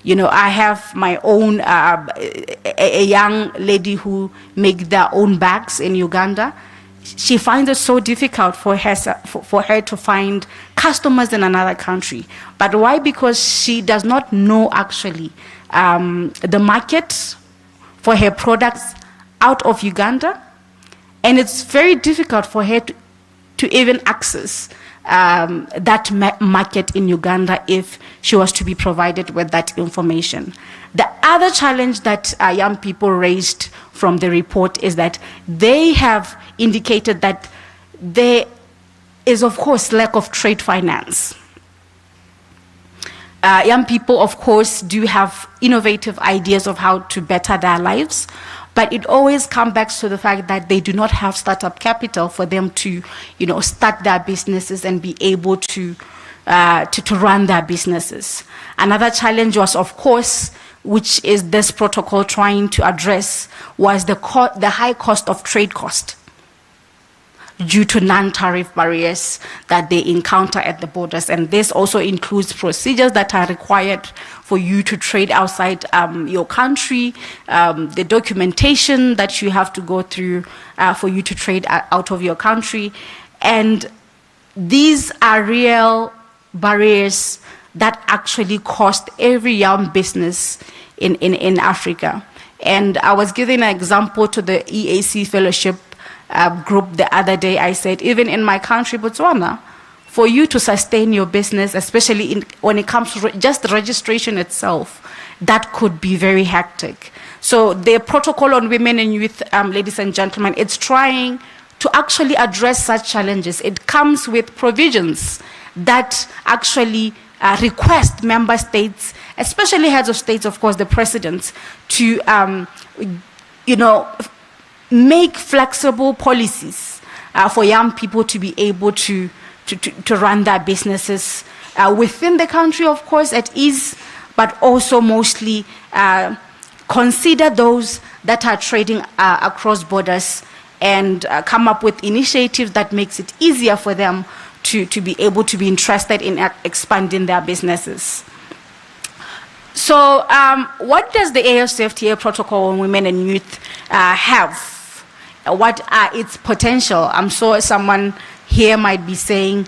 [SPEAKER 17] I have my own, a young lady who makes their own bags in Uganda. She finds it so difficult for her to find customers in another country. But why? Because she does not know actually the market for her products out of Uganda. And it's very difficult for her to even access that market in Uganda if she was to be provided with that information. The other challenge that young people raised from the report is that they have indicated that there is, of course, lack of trade finance. Young people, of course, do have innovative ideas of how to better their lives, but it always comes back to the fact that they do not have startup capital for them to, start their businesses and be able to run their businesses. Another challenge was, of course, which is this protocol trying to address, was the high cost of trade cost due to non-tariff barriers that they encounter at the borders. And this also includes procedures that are required for you to trade outside your country, the documentation that you have to go through for you to trade out of your country. And these are real barriers that actually cost every young business in Africa. And I was giving an example to the EAC fellowship group the other day. I said, even in my country, Botswana, for you to sustain your business, especially when it comes to just the registration itself, that could be very hectic. So the protocol on women and youth, ladies and gentlemen, it's trying to actually address such challenges. It comes with provisions that actually request member states, especially heads of states, of course, the presidents, to make flexible policies for young people to be able to run their businesses within the country, of course, at ease, but also mostly consider those that are trading across borders and come up with initiatives that makes it easier for them to be able to be interested in expanding their businesses. So what does the AFCFTA Protocol on Women and Youth have? What are its potential? I'm sure someone here might be saying,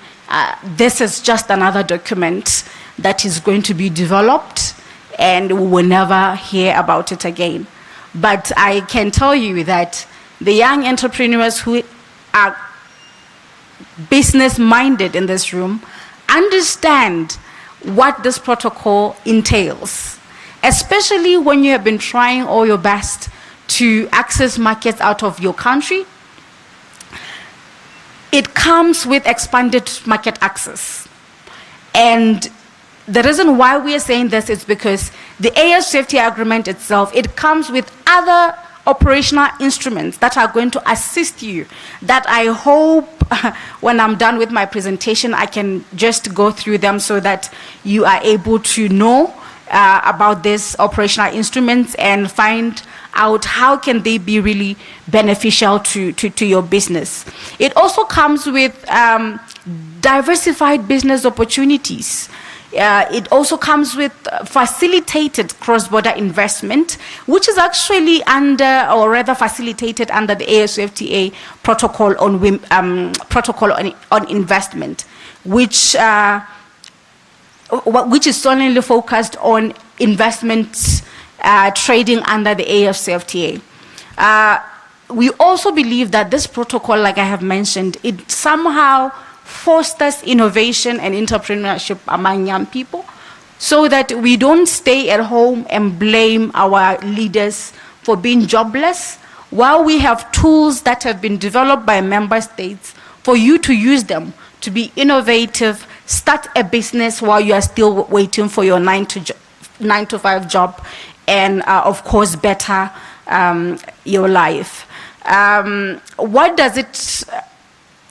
[SPEAKER 17] this is just another document that is going to be developed and we will never hear about it again. But I can tell you that the young entrepreneurs who are business-minded in this room understand what this protocol entails, especially when you have been trying all your best to access markets out of your country. It comes with expanded market access. And the reason why we are saying this is because the AFCFTA agreement itself, it comes with other operational instruments that are going to assist you, that I hope when I'm done with my presentation, I can just go through them so that you are able to know about these operational instruments and find out how can they be really beneficial to your business. It also comes with diversified business opportunities. It also comes with facilitated cross-border investment, which is actually under, or rather facilitated under the AFCFTA protocol on investment, which is solely focused on investments trading under the AFCFTA. We also believe that this protocol, like I have mentioned, it somehow fosters innovation and entrepreneurship among young people so that we don't stay at home and blame our leaders for being jobless, while we have tools that have been developed by member states for you to use them to be innovative, start a business while you are still waiting for your 9 to 5 job, and of course better your life. What does it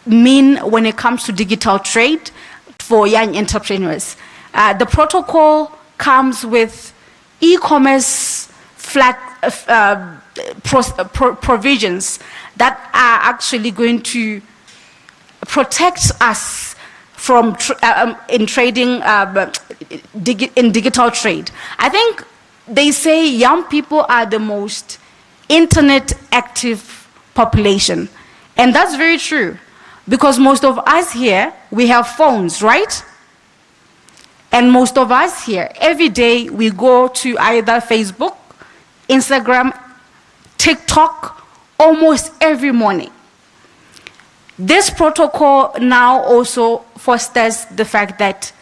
[SPEAKER 17] mean when it comes to digital trade for young entrepreneurs? The protocol comes with e-commerce provisions that are actually going to protect us from in trading in digital trade. I think they say young people are the most internet active population, and that's very true. Because most of us here, we have phones, right? And most of us here, every day we go to either Facebook, Instagram, TikTok, almost every morning. This protocol now also fosters the fact that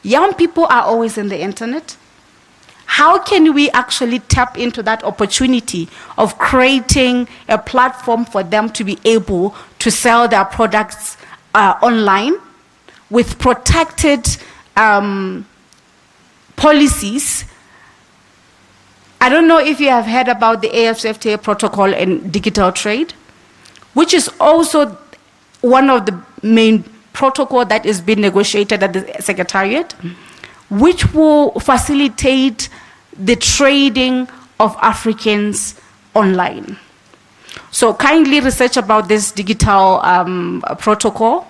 [SPEAKER 17] young people are always in the internet. How can we actually tap into that opportunity of creating a platform for them to be able to sell their products online with protected policies? I don't know if you have heard about the AFCFTA protocol in digital trade, which is also one of the main protocol that is being negotiated at the Secretariat, which will facilitate the trading of Africans online. So kindly research about this digital protocol,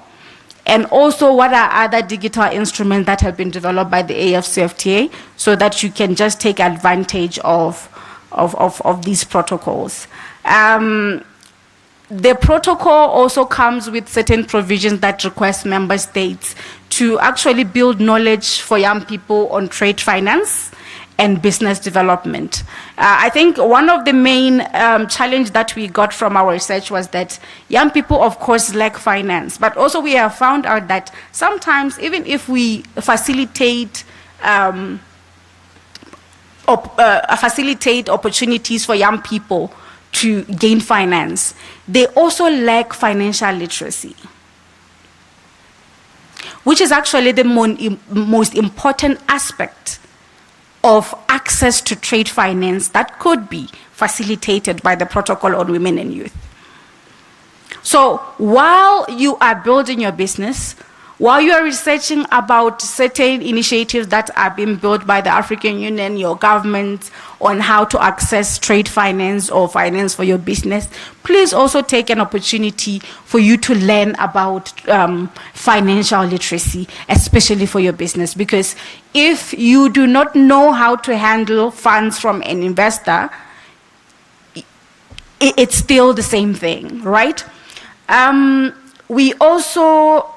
[SPEAKER 17] and also what are other digital instruments that have been developed by the AFCFTA, so that you can just take advantage of these protocols. The protocol also comes with certain provisions that request member states to actually build knowledge for young people on trade finance and business development. I think one of the main challenge that we got from our research was that young people, of course, lack finance, but also we have found out that sometimes even if we facilitate opportunities for young people to gain finance, they also lack financial literacy, which is actually the most important aspect of access to trade finance that could be facilitated by the Protocol on Women and Youth. So while you are building your business, while you are researching about certain initiatives that are being built by the African Union, your government, on how to access trade finance or finance for your business, please also take an opportunity for you to learn about financial literacy, especially for your business. Because if you do not know how to handle funds from an investor, it's still the same thing, right? We also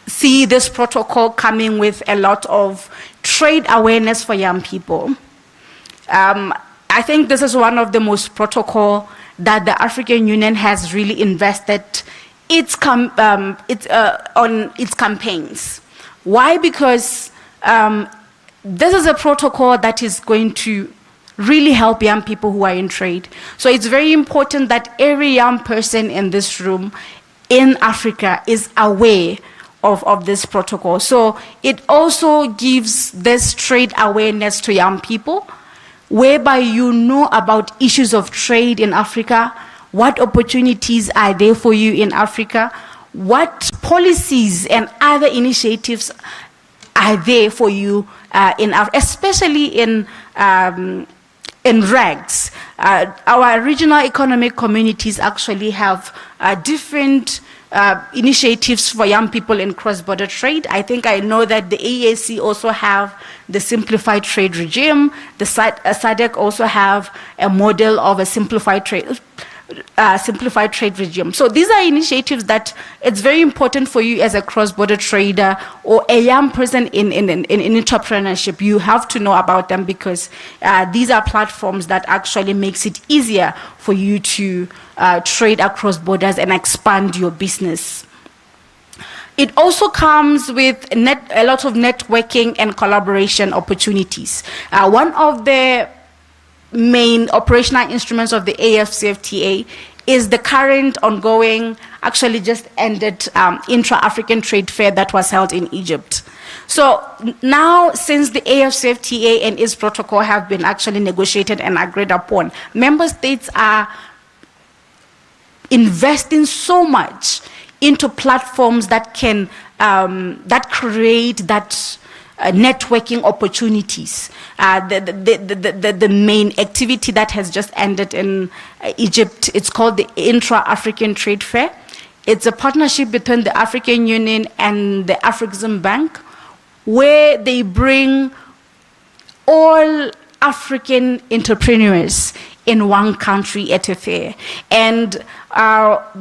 [SPEAKER 17] see this protocol coming with a lot of trade awareness for young people. I think this is one of the most protocol that the African Union has really invested on its campaigns. Why? Because this is a protocol that is going to really help young people who are in trade. So it's very important that every young person in this room in Africa is aware of this protocol. So it also gives this trade awareness to young people, whereby you know about issues of trade in Africa, what opportunities are there for you in Africa, what policies and other initiatives are there for you in Africa, especially in REGs. Our regional economic communities actually have different initiatives for young people in cross-border trade. I know that the AAC also have the simplified trade regime. The SADC also have a model of a simplified trade regime. So these are initiatives that it's very important for you as a cross-border trader or a young person in entrepreneurship. You have to know about them because these are platforms that actually makes it easier for you to trade across borders and expand your business. It also comes with a lot of networking and collaboration opportunities. One of the main operational instruments of the AFCFTA is the current ongoing, actually just ended intra-African trade fair that was held in Egypt. So now, since the AFCFTA and its protocol have been actually negotiated and agreed upon, member states are investing so much into platforms that can that create that networking opportunities. The main activity that has just ended in Egypt, it's called the Intra-African Trade Fair. It's a partnership between the African Union and the Afrexim Bank, where they bring all African entrepreneurs in one country at a fair. And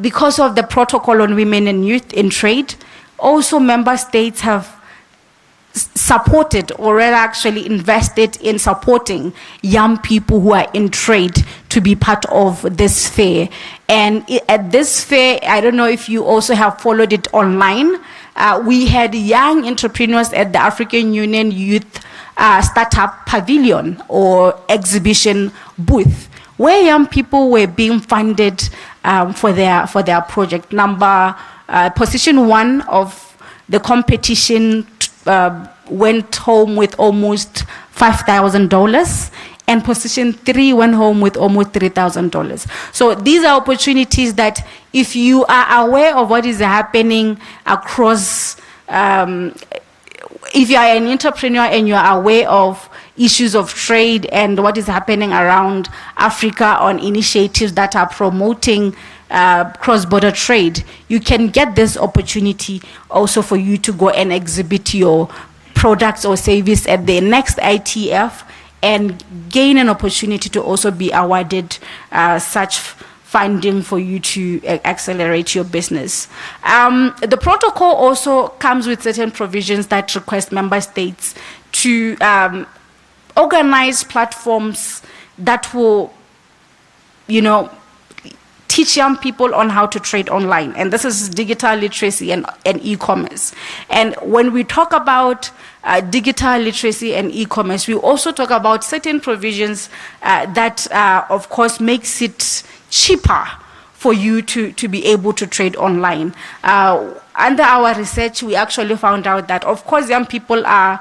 [SPEAKER 17] because of the Protocol on Women and Youth in Trade, also member states have supported or rather actually invested in supporting young people who are in trade to be part of this fair. And at this fair, I don't know if you also have followed it online, we had young entrepreneurs at the African Union Youth Startup Pavilion or exhibition booth, where young people were being funded for their project. Position 1 of the competition went home with almost $5,000, and position 3 went home with almost $3,000. So these are opportunities that, if you are aware of what is happening across, if you are an entrepreneur and you are aware of issues of trade and what is happening around Africa on initiatives that are promoting cross-border trade, you can get this opportunity also for you to go and exhibit your products or service at the next ITF and gain an opportunity to also be awarded such funding for you to accelerate your business. The protocol also comes with certain provisions that request member states to organize platforms that will, teach young people on how to trade online. And this is digital literacy and e-commerce. And when we talk about digital literacy and e-commerce, we also talk about certain provisions that, of course, makes it cheaper for you to be able to trade online. Under our research, we actually found out that, of course, young people are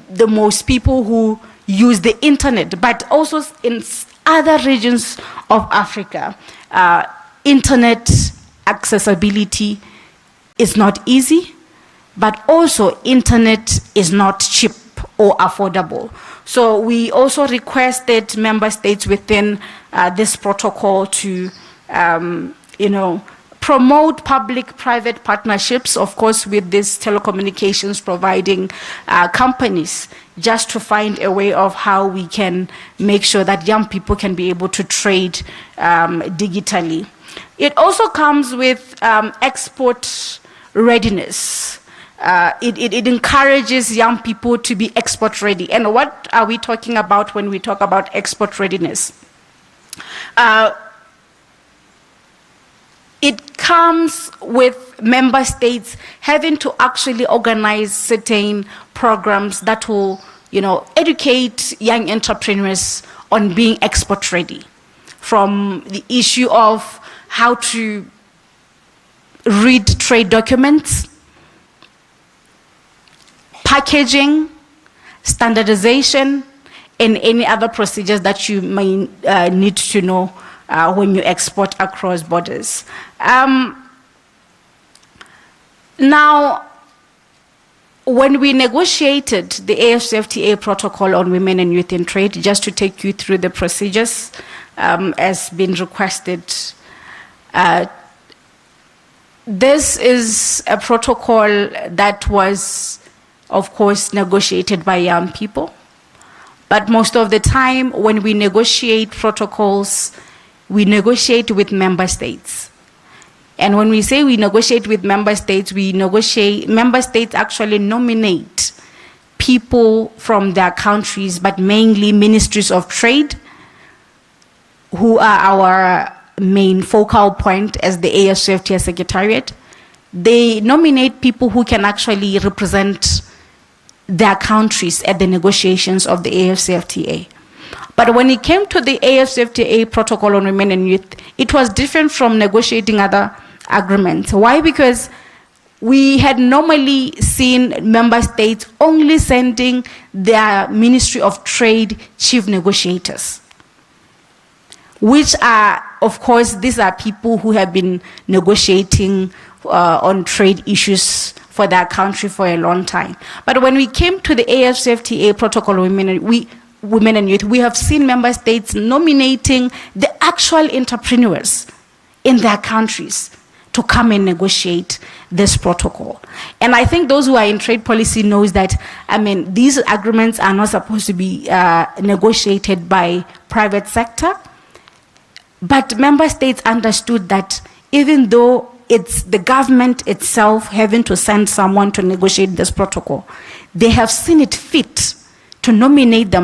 [SPEAKER 17] the most people who use the internet, but also in other regions of Africa, internet accessibility is not easy, but also internet is not cheap or affordable. So we also requested member states within this protocol to, promote public-private partnerships, of course, with these telecommunications providing companies, just to find a way of how we can make sure that young people can be able to trade digitally. It also comes with export readiness. It encourages young people to be export ready. And what are we talking about when we talk about export readiness? It comes with member states having to actually organize certain programs that will, educate young entrepreneurs on being export ready. From the issue of how to read trade documents, packaging, standardization, and any other procedures that you may need to know when you export across borders. Now, when we negotiated the AFCFTA protocol on women and youth in trade, just to take you through the procedures as been requested, this is a protocol that was, of course, negotiated by young people. But most of the time, when we negotiate protocols, we negotiate with member states. And when we say we negotiate with member states, member states actually nominate people from their countries, but mainly ministries of trade, who are our main focal point as the AFCFTA Secretariat. They nominate people who can actually represent their countries at the negotiations of the AFCFTA. But when it came to the AFCFTA protocol on women and youth, it was different from negotiating other agreements. Why? Because we had normally seen member states only sending their Ministry of Trade chief negotiators, which are, of course, these are people who have been negotiating on trade issues for their country for a long time. But when we came to the AFCFTA protocol on women and youth, we have seen member states nominating the actual entrepreneurs in their countries to come and negotiate this protocol. And I think those who are in trade policy knows that, these agreements are not supposed to be negotiated by private sector. But member states understood that even though it's the government itself having to send someone to negotiate this protocol, they have seen it fit to nominate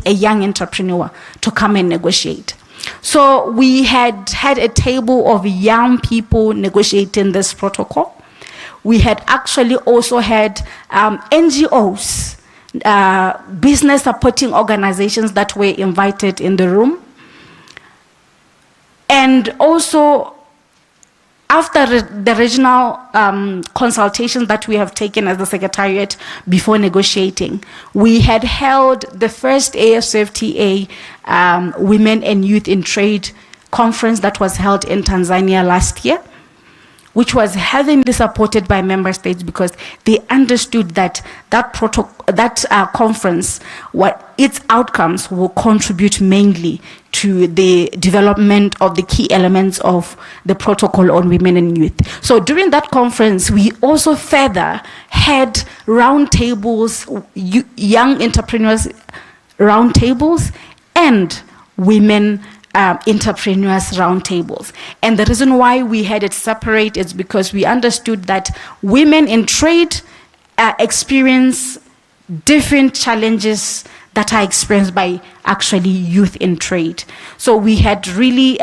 [SPEAKER 17] a young entrepreneur to come and negotiate. So we had a table of young people negotiating this protocol. We had actually also had NGOs, business supporting organizations that were invited in the room. And also, after the regional consultations that we have taken as the Secretariat before negotiating, we had held the first AFCFTA Women and Youth in Trade conference that was held in Tanzania last year, which was heavily supported by member states because they understood that conference, its outcomes will contribute mainly to the development of the key elements of the protocol on women and youth. So during that conference, we also further had roundtables, young entrepreneurs roundtables, and women entrepreneurs roundtables. And the reason why we had it separate is because we understood that women in trade experience different challenges that are experienced by actually youth in trade. So we had really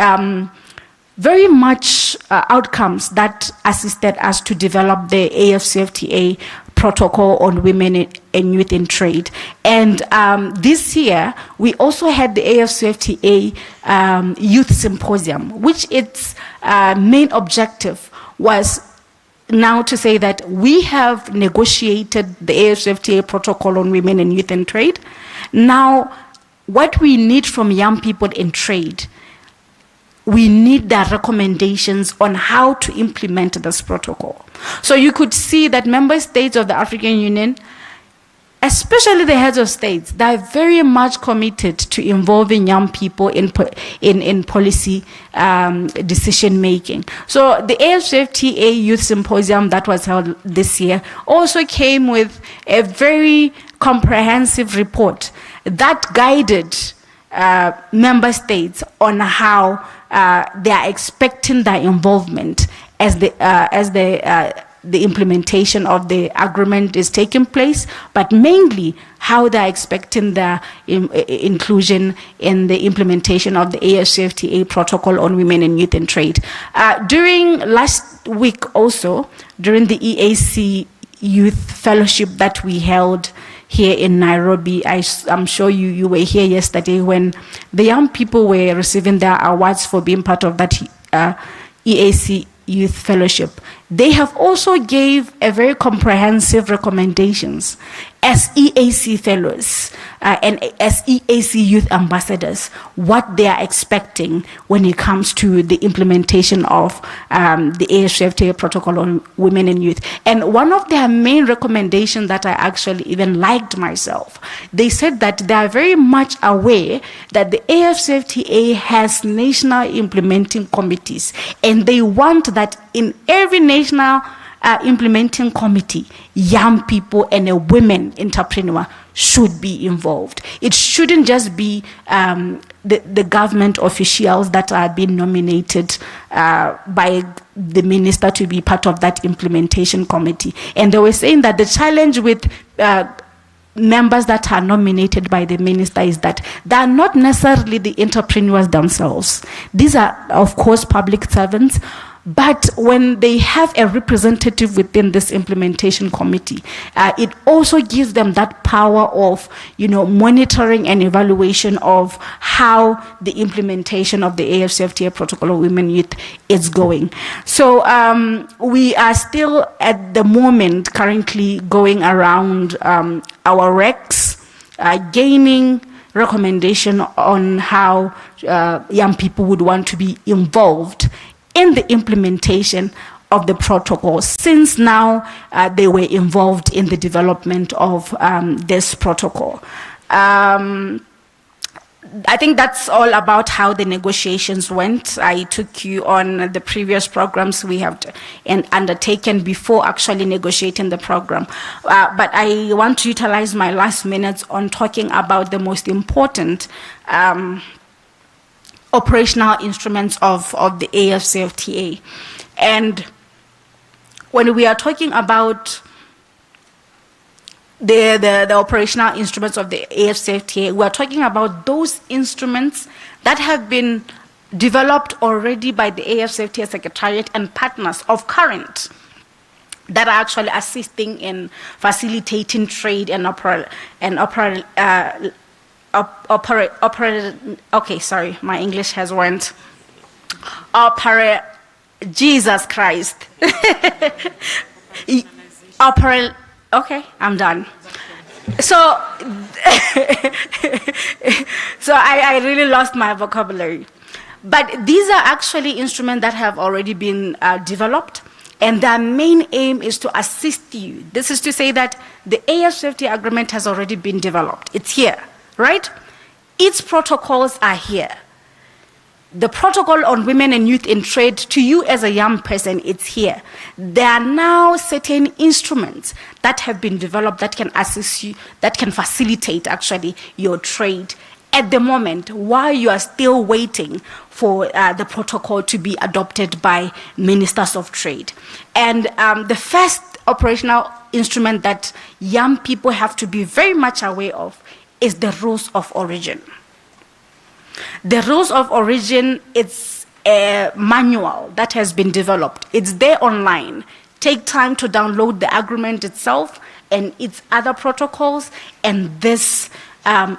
[SPEAKER 17] very much outcomes that assisted us to develop the AFCFTA protocol on women and youth in trade. And this year, we also had the AFCFTA Youth Symposium, which its main objective was now to say that we have negotiated the AFCFTA protocol on women and youth in trade. Now, what we need from young people in trade, we need their recommendations on how to implement this protocol. So you could see that member states of the African Union, especially the heads of states, they're very much committed to involving young people in policy decision making. So the AFCFTA Youth Symposium that was held this year also came with a very comprehensive report that guided member states on how they are expecting their involvement as the implementation of the agreement is taking place, but mainly how they are expecting the inclusion in the implementation of the AFCFTA protocol on women and youth in trade. During last week also, during the EAC Youth Fellowship that we held here in Nairobi, I'm sure you were here yesterday when the young people were receiving their awards for being part of that EAC Youth Fellowship. They have also gave a very comprehensive recommendations as EAC fellows and as EAC youth ambassadors, what they are expecting when it comes to the implementation of the AFCFTA protocol on women and youth. And one of their main recommendations that I actually even liked myself, they said that they are very much aware that the AFCFTA has national implementing committees, and they want that in every national implementing committee, young people and a women entrepreneur should be involved. It shouldn't just be the government officials that are being nominated by the minister to be part of that implementation committee. And they were saying that the challenge with members that are nominated by the minister is that they are not necessarily the entrepreneurs themselves. These are, of course, public servants. But when they have a representative within this implementation committee, it also gives them that power of, monitoring and evaluation of how the implementation of the AFCFTA protocol of women and youth is going. So we are still at the moment currently going around our recs, gaining recommendation on how young people would want to be involved in the implementation of the protocol, since now they were involved in the development of this protocol. I think that's all about how the negotiations went. I took you on the previous programs we have undertaken before actually negotiating the program. But I want to utilize my last minutes on talking about the most important operational instruments of the AFCFTA. And when we are talking about the operational instruments of the AFCFTA, we are talking about those instruments that have been developed already by the AFCFTA Secretariat and partners of current that are actually assisting in facilitating trade and okay, sorry, my English has went. Jesus Christ. Okay, I'm done. So, I really lost my vocabulary. But these are actually instruments that have already been developed, and their main aim is to assist you. This is to say that the AFCFTA agreement has already been developed. It's here. Right? Its protocols are here. The protocol on women and youth in trade, to you as a young person, it's here. There are now certain instruments that have been developed that can assist you, that can facilitate actually your trade at the moment while you are still waiting for the protocol to be adopted by ministers of trade. And the first operational instrument that young people have to be very much aware of is the rules of origin. The rules of origin, it's a manual that has been developed. It's there online. Take time to download the agreement itself and its other protocols, and this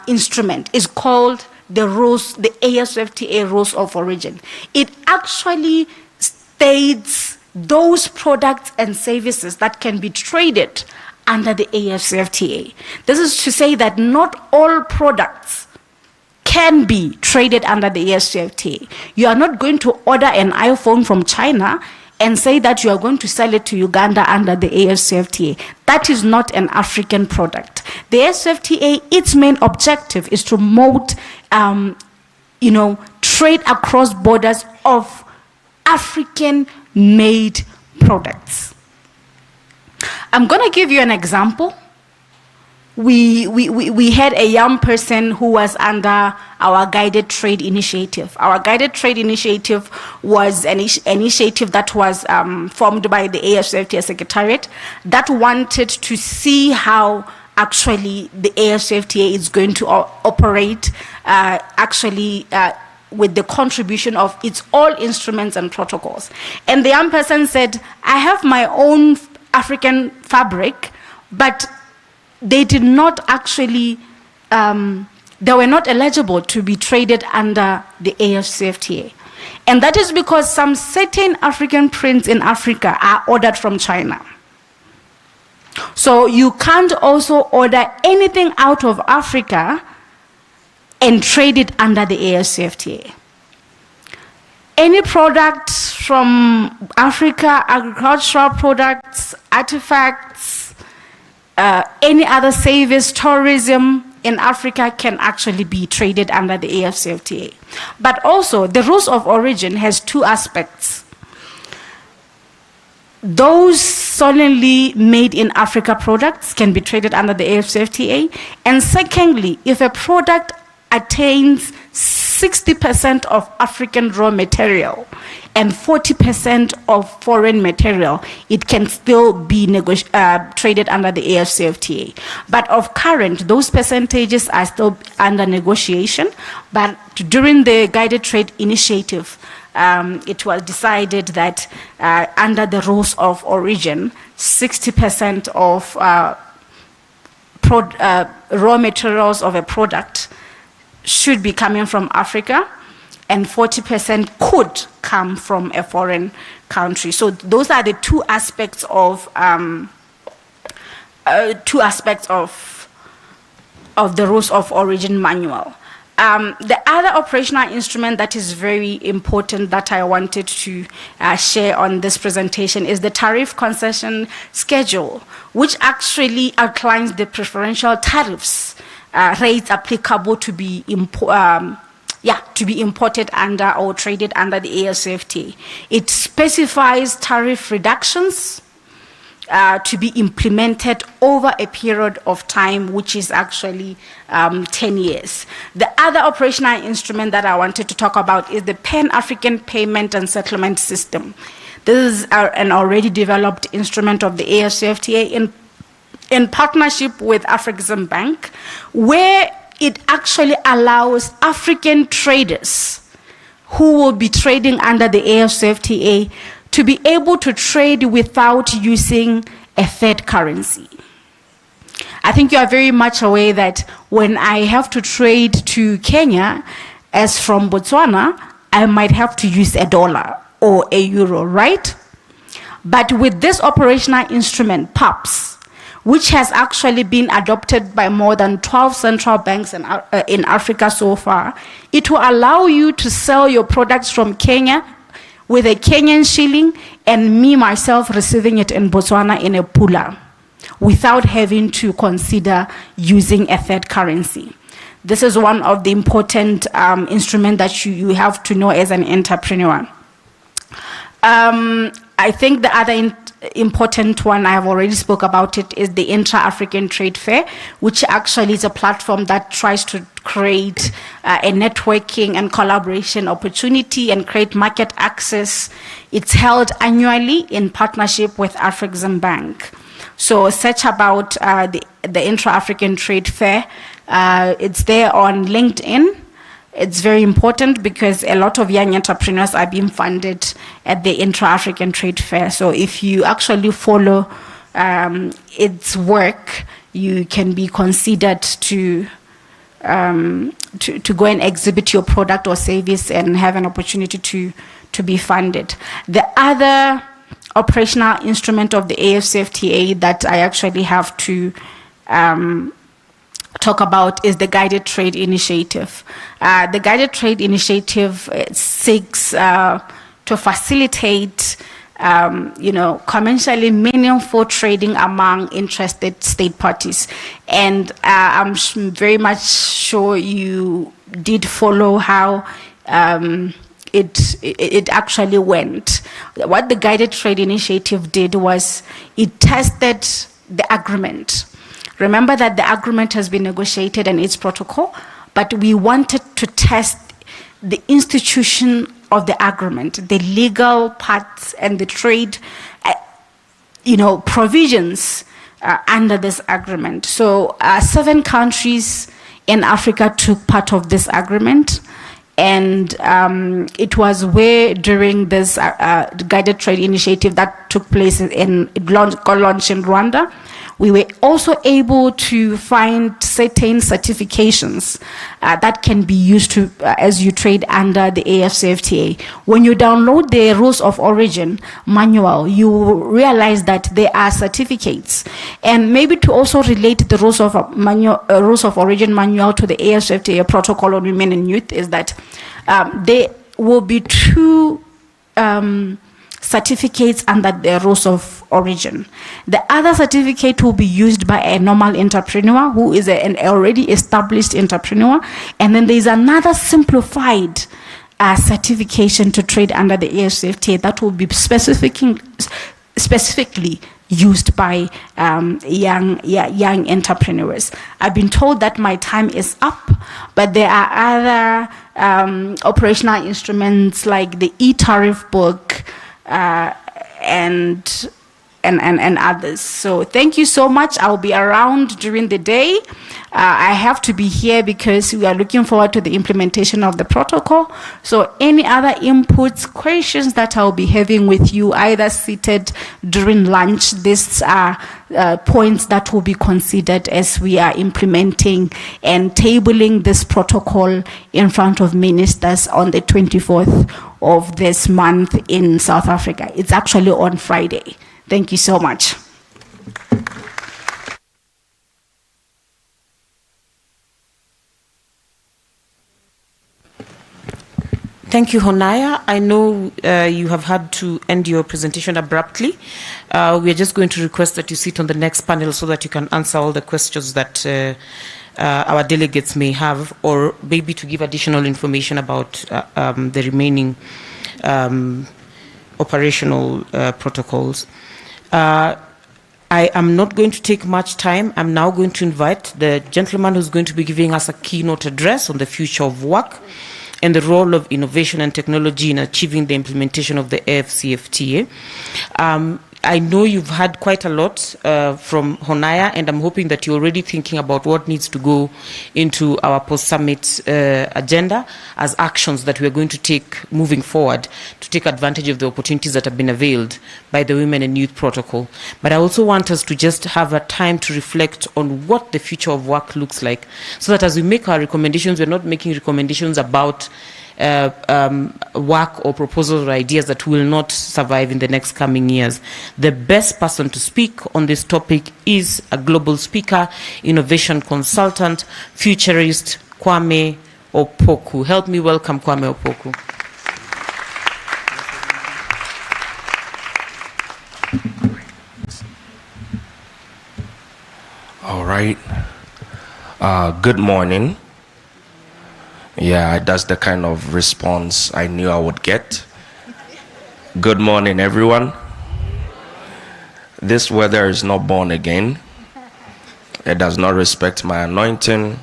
[SPEAKER 17] instrument is called the rules, the ASFTA rules of origin. It actually states those products and services that can be traded under the ASFTA. This is to say that not all products can be traded under the ASFTA. You are not going to order an iPhone from China and say that you are going to sell it to Uganda under the ASFTA. That is not an African product. The ASFTA, its main objective is to promote, trade across borders of African-made products. I'm going to give you an example. We had a young person who was under our guided trade initiative. Our guided trade initiative was an initiative that was formed by the ASFTA Secretariat that wanted to see how actually the ASFTA is going to operate with the contribution of its all instruments and protocols. And the young person said, I have my own African fabric, but they did not actually, they were not eligible to be traded under the AFCFTA. And that is because some certain African prints in Africa are ordered from China. So you can't also order anything out of Africa and trade it under the AFCFTA. Any product from Africa, agricultural products, artifacts, any other service, tourism in Africa can actually be traded under the AFCFTA. But also, the rules of origin has two aspects. Those solely made in Africa products can be traded under the AFCFTA. And secondly, if a product attains 60% of African raw material and 40% of foreign material, it can still be traded under the AFCFTA. But of current, those percentages are still under negotiation. But during the guided trade initiative, it was decided that under the rules of origin, 60% of raw materials of a product should be coming from Africa, and 40% could come from a foreign country. So those are the two aspects of the rules of origin manual. The other operational instrument that is very important that I wanted to share on this presentation is the tariff concession schedule, which actually outlines the preferential tariffs rates applicable to be imported under or traded under the ASFTA. It specifies tariff reductions to be implemented over a period of time, which is actually 10 years. The other operational instrument that I wanted to talk about is the Pan-African Payment and Settlement System. This is an already developed instrument of the ASFTA in partnership with Afrexim Bank, where it actually allows African traders who will be trading under the AFCFTA to be able to trade without using a third currency. I think you are very much aware that when I have to trade to Kenya, as from Botswana, I might have to use a dollar or a euro, right? But with this operational instrument, PAPS, which has actually been adopted by more than 12 central banks in Africa so far, it will allow you to sell your products from Kenya with a Kenyan shilling and me, myself, receiving it in Botswana in a pula without having to consider using a third currency. This is one of the important instruments that you have to know as an entrepreneur. I think the other important one, I have already spoke about it, is the Intra-African Trade Fair, which actually is a platform that tries to create a networking and collaboration opportunity and create market access. It's held annually in partnership with Afrexim Bank. So search about the Intra-African Trade Fair. It's there on LinkedIn. It's very important because a lot of young entrepreneurs are being funded at the Intra-African Trade Fair. So if you actually follow its work, you can be considered to go and exhibit your product or service and have an opportunity to be funded. The other operational instrument of the AFCFTA that I actually have to talk about is the Guided Trade Initiative. The Guided Trade Initiative seeks to facilitate commercially meaningful trading among interested state parties. And I'm very much sure you did follow how it actually went. What the Guided Trade Initiative did was it tested the agreement. Remember that the agreement has been negotiated and its protocol, but we wanted to test the institution of the agreement, the legal parts and the trade, provisions under this agreement. So 7 countries in Africa took part of this agreement, and it was where during this guided trade initiative that took place got launched in Rwanda, we were also able to find certain certifications that can be used to as you trade under the AFCFTA. When you download the Rules of Origin manual, you realize that there are certificates. And maybe to also relate the Rules of Origin manual to the AFCFTA Protocol on Women and Youth is that there will be 2 certificates under the Rules of Origin. The other certificate will be used by a normal entrepreneur who is an already established entrepreneur, and then there is another simplified certification to trade under the AFCFTA that will be specifically used by young entrepreneurs. I've been told that my time is up, but there are other operational instruments like the e-tariff book, and others. So thank you so much. I'll be around during the day. I have to be here because we are looking forward to the implementation of the protocol. So any other inputs, questions that I'll be having with you, either seated during lunch, these are points that will be considered as we are implementing and tabling this protocol in front of ministers on the 24th of this month in South Africa. It's actually on Friday. Thank you so much.
[SPEAKER 15] Thank you, Honaya. I know you have had to end your presentation abruptly. We are just going to request that you sit on the next panel so that you can answer all the questions that our delegates may have, or maybe to give additional information about the remaining operational protocols. I am not going to take much time. I'm now going to invite the gentleman who's going to be giving us a keynote address on the future of work and the role of innovation and technology in achieving the implementation of the AFCFTA. I know you've had quite a lot from Honaya, and I'm hoping that you're already thinking about what needs to go into our post-summit agenda as actions that we're going to take moving forward to take advantage of the opportunities that have been availed by the Women and Youth Protocol. But I also want us to just have a time to reflect on what the future of work looks like, so that as we make our recommendations, we're not making recommendations about work or proposals or ideas that will not survive in the next coming years. The best person to speak on this topic is a global speaker, innovation consultant, futurist, Kwame Opoku. Help me welcome Kwame Opoku.
[SPEAKER 18] All right. Good morning. Yeah, that's the kind of response I knew I would get. Good morning, everyone. This weather is not born again. It does not respect my anointing.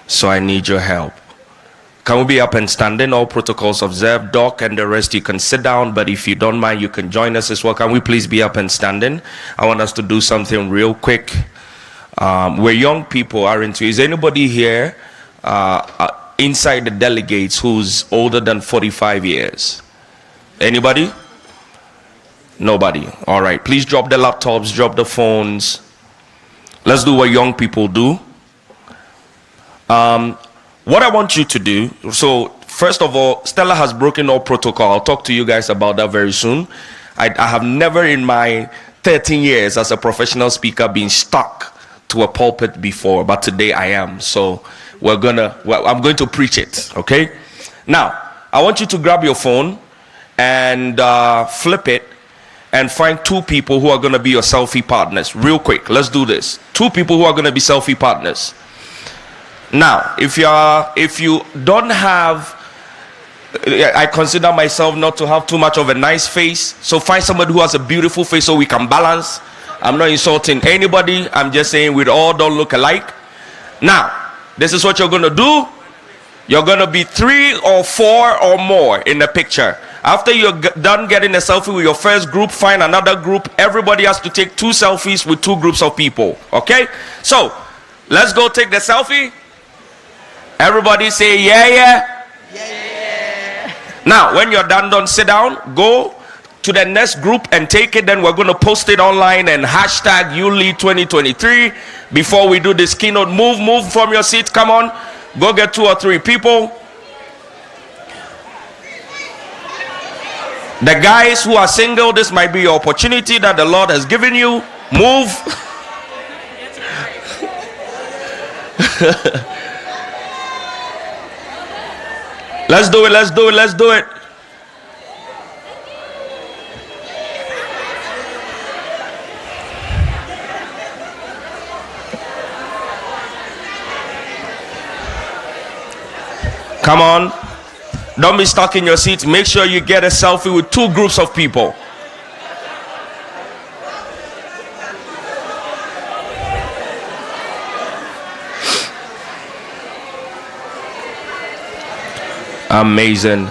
[SPEAKER 18] So I need your help. Can we be up and standing? All protocols observed. Doc and the rest, you can sit down, but if you don't mind, you can join us as well. Can we please be up and standing? I want us to do something real quick. We're young people, aren't we? Is anybody here inside the delegates who's older than 45 years? Anybody? Nobody. All right. Please drop the laptops, drop the phones. Let's do what young people do. What I want you to do, so first of all, Stella has broken all protocol. I'll talk to you guys about that very soon. I have never in my 13 years as a professional speaker been stuck to a pulpit before, but today I am. So I'm going to preach it, okay? Now, I want you to grab your phone and flip it and find 2 people who are going to be your selfie partners. Real quick, let's do this. 2 people who are going to be selfie partners. Now, if you don't have, I consider myself not to have too much of a nice face, so find somebody who has a beautiful face so we can balance. I'm not insulting anybody, I'm just saying we all don't look alike. Now, this is what you're going to do. You're going to be 3 or 4 or more in the picture. After you're done getting a selfie with your first group, find another group. Everybody has to take 2 selfies with 2 groups of people, okay? So, let's go take the selfie. Everybody say yeah, yeah. Yeah. Now, when you're done, don't sit down. Go to the next group and take it. Then we're going to post it online and hashtag YouLead 2023. Before we do this keynote, move from your seat. Come on. Go get 2 or 3 people. The guys who are single, this might be your opportunity that the Lord has given you. Move. Let's do it, let's do it, let's do it. Come on. Don't be stuck in your seats. Make sure you get a selfie with 2 groups of people. Amazing.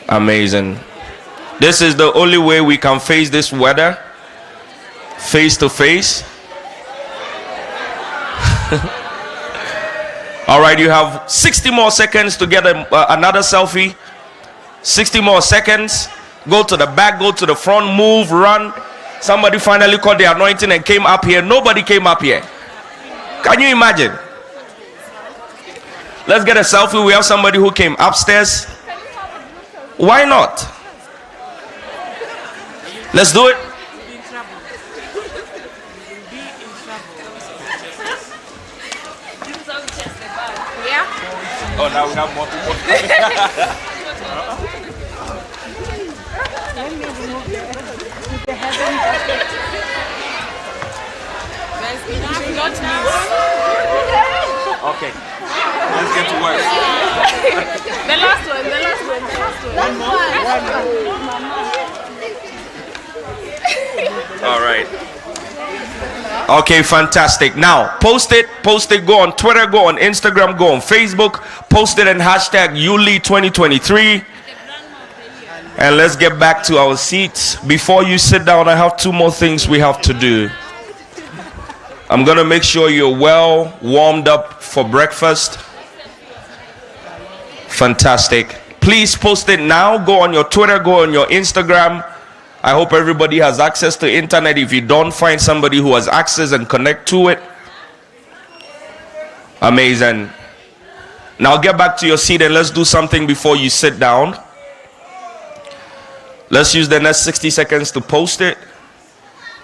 [SPEAKER 18] Amazing. This is the only way we can face this weather. Face to face. All right, you have 60 more seconds to get another selfie. 60 more seconds. Go to the back, go to the front, move, run. Somebody finally caught the anointing and came up here. Nobody came up here. Can you imagine? Let's get a selfie. We have somebody who came upstairs. Why not? Let's do it. Oh, now we have more people. Okay. Let's get to work.
[SPEAKER 10] The last one.
[SPEAKER 18] All right. Okay, fantastic. Now, post it, go on Twitter, go on Instagram, go on Facebook, post it and hashtag YouLead 2023. And let's get back to our seats. Before you sit down, I have 2 more things we have to do. I'm going to make sure you're well warmed up for breakfast. Fantastic. Please post it now. Go on your Twitter, go on your Instagram. I hope everybody has access to internet. If you don't, find somebody who has access and connect to it. Amazing. Now get back to your seat and let's do something before you sit down. Let's use the next 60 seconds to post it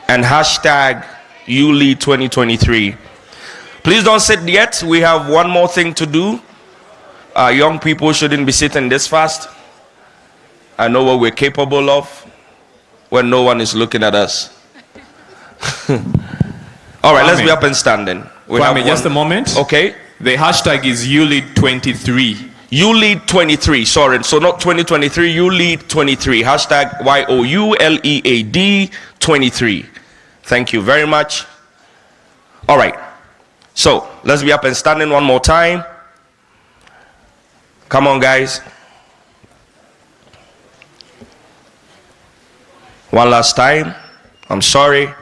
[SPEAKER 18] and hashtag YouLead 2023. Please don't sit yet. We have one more thing to do. Young people shouldn't be sitting this fast. I know what we're capable of when no one is looking at us. All right, let's be up and standing.
[SPEAKER 3] Just a moment.
[SPEAKER 18] Okay.
[SPEAKER 3] The hashtag is YouLead23.
[SPEAKER 18] YouLead 23. Sorry, so not 2023. YouLead 23. Hashtag YouLead 23. Thank you very much. All right. So let's be up and standing one more time. Come on, guys. One last time. I'm sorry.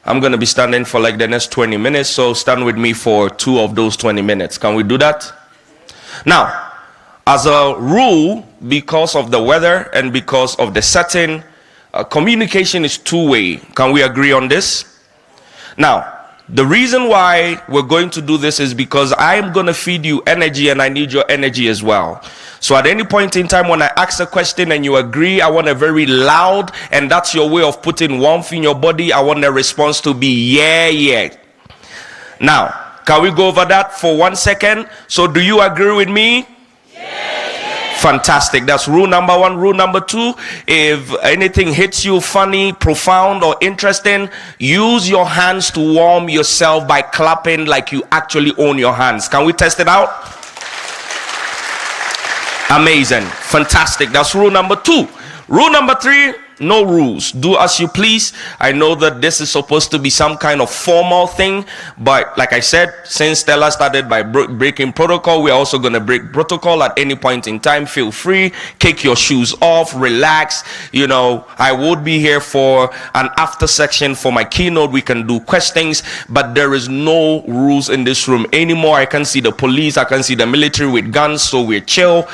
[SPEAKER 18] I'm going to be standing for like the next 20 minutes. So stand with me for 2 of those 20 minutes. Can we do that? Now, as a rule, because of the weather and because of the setting, communication is two-way. Can we agree on this? Now, the reason why we're going to do this is because I'm going to feed you energy and I need your energy as well. So at any point in time when I ask a question and you agree, I want a very loud, and that's your way of putting warmth in your body. I want the response to be yeah, yeah. Now, can we go over that for 1 second? So do you agree with me? Fantastic. That's rule number 1. Rule number 2, if anything hits you funny, profound, or interesting, use your hands to warm yourself by clapping like you actually own your hands. Can we test it out? Amazing. Fantastic. That's rule number 2. Rule number 3, no rules. Do as you please. I know that this is supposed to be some kind of formal thing, but like I said, since Stella started by breaking protocol, we're also going to break protocol at any point in time. Feel free, kick your shoes off, relax. You know, I would be here for an after section for my keynote. We can do questions, but there is no rules in this room anymore. I can see the police, I can see the military with guns, so we're chill.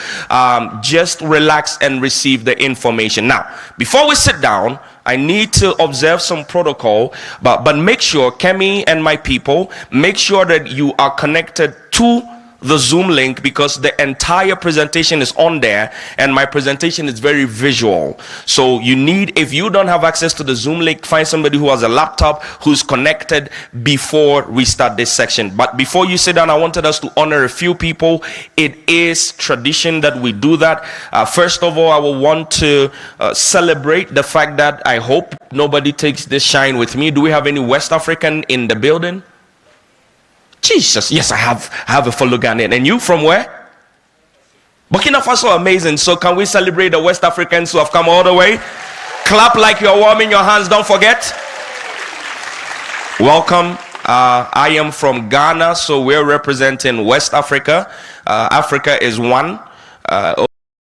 [SPEAKER 18] Just relax and receive the information. Now, before we sit down, I need to observe some protocol, but make sure, Kemi and my people, make sure that you are connected to the Zoom link, because the entire presentation is on there and my presentation is very visual. So you need, if you don't have access to the Zoom link, find somebody who has a laptop who's connected before we start this section. But before you sit down, I wanted us to honor a few people. It is tradition that we do that. First of all, I will want to celebrate the fact that I hope nobody takes this shine with me. Do we have any West African in the building? Jesus, yes, I have a fellow Ghanaian. And you from where? Burkina Faso, amazing. So can we celebrate the West Africans who have come all the way? Clap like you're warming your hands, don't forget. Welcome. I am from Ghana, so we're representing West Africa. Africa is one.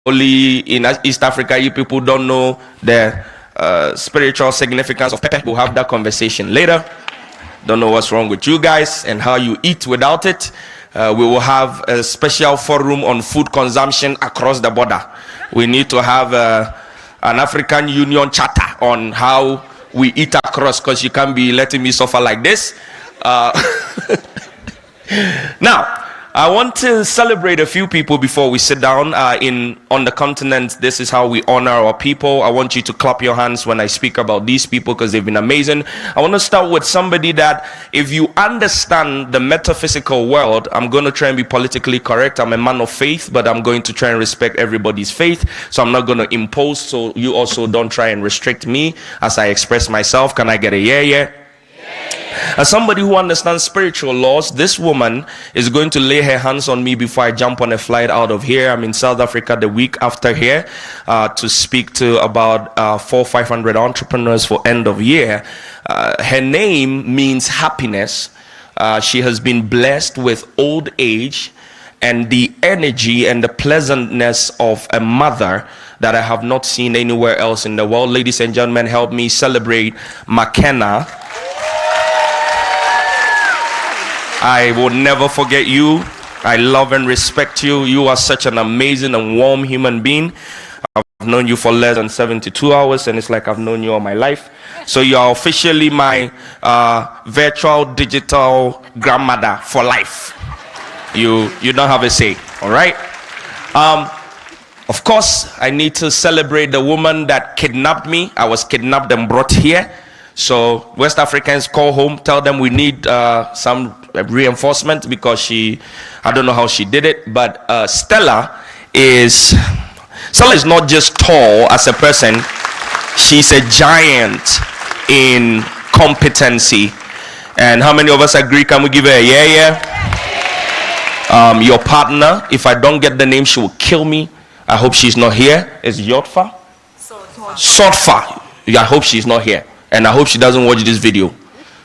[SPEAKER 18] Only in East Africa, you people don't know the spiritual significance of pepper. We'll have that conversation later. Don't know what's wrong with you guys and how you eat without it. We will have a special forum on food consumption across the border. We need to have an African Union charter on how we eat across, because you can't be letting me suffer like this. Now, I want to celebrate a few people before we sit down. On the continent, this is how we honor our people. I want you to clap your hands when I speak about these people, because they've been amazing. I want to start with somebody that, if you understand the metaphysical world, I'm going to try and be politically correct. I'm a man of faith, but I'm going to try and respect everybody's faith. So I'm not going to impose, so you also don't try and restrict me as I express myself. Can I get a yeah? As somebody who understands spiritual laws, this woman is going to lay her hands on me before I jump on a flight out of here. I'm in South Africa the week after here to speak to about 400-500 entrepreneurs for end of year. Her name means happiness. She has been blessed with old age and the energy and the pleasantness of a mother that I have not seen anywhere else in the world. Ladies and gentlemen, help me celebrate McKenna. I will never forget you. I love and respect you. You are such an amazing and warm human being. I've known you for less than 72 hours, and it's like I've known you all my life. So you are officially my virtual digital grandmother for life. You don't have a say, all right? Of course, I need to celebrate the woman that kidnapped me. I was kidnapped and brought here. So West Africans, call home, tell them we need some reinforcement, because I don't know how she did it, but Stella is not just tall as a person, she's a giant in competency. And how many of us agree? Can we give her a yeah? Your partner, if I don't get the name, she will kill me. I hope she's not here. Is Yotfa? Sotfa. I hope she's not here. And I hope she doesn't watch this video.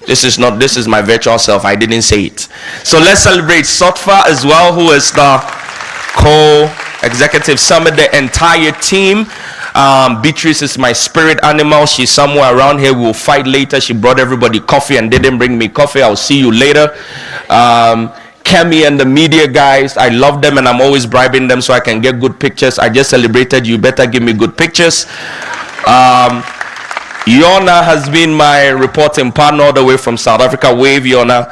[SPEAKER 18] This is my virtual self. I didn't say it. So let's celebrate Sotfa as well, who is the co-executive summit, the entire team. Beatrice is my spirit animal. She's somewhere around here. We'll fight later. She brought everybody coffee and didn't bring me coffee. I'll see you later. Kemi and the media guys, I love them and I'm always bribing them so I can get good pictures. I just celebrated. You better give me good pictures. Yona has been my reporting partner all the way from South Africa. Wave, Yona.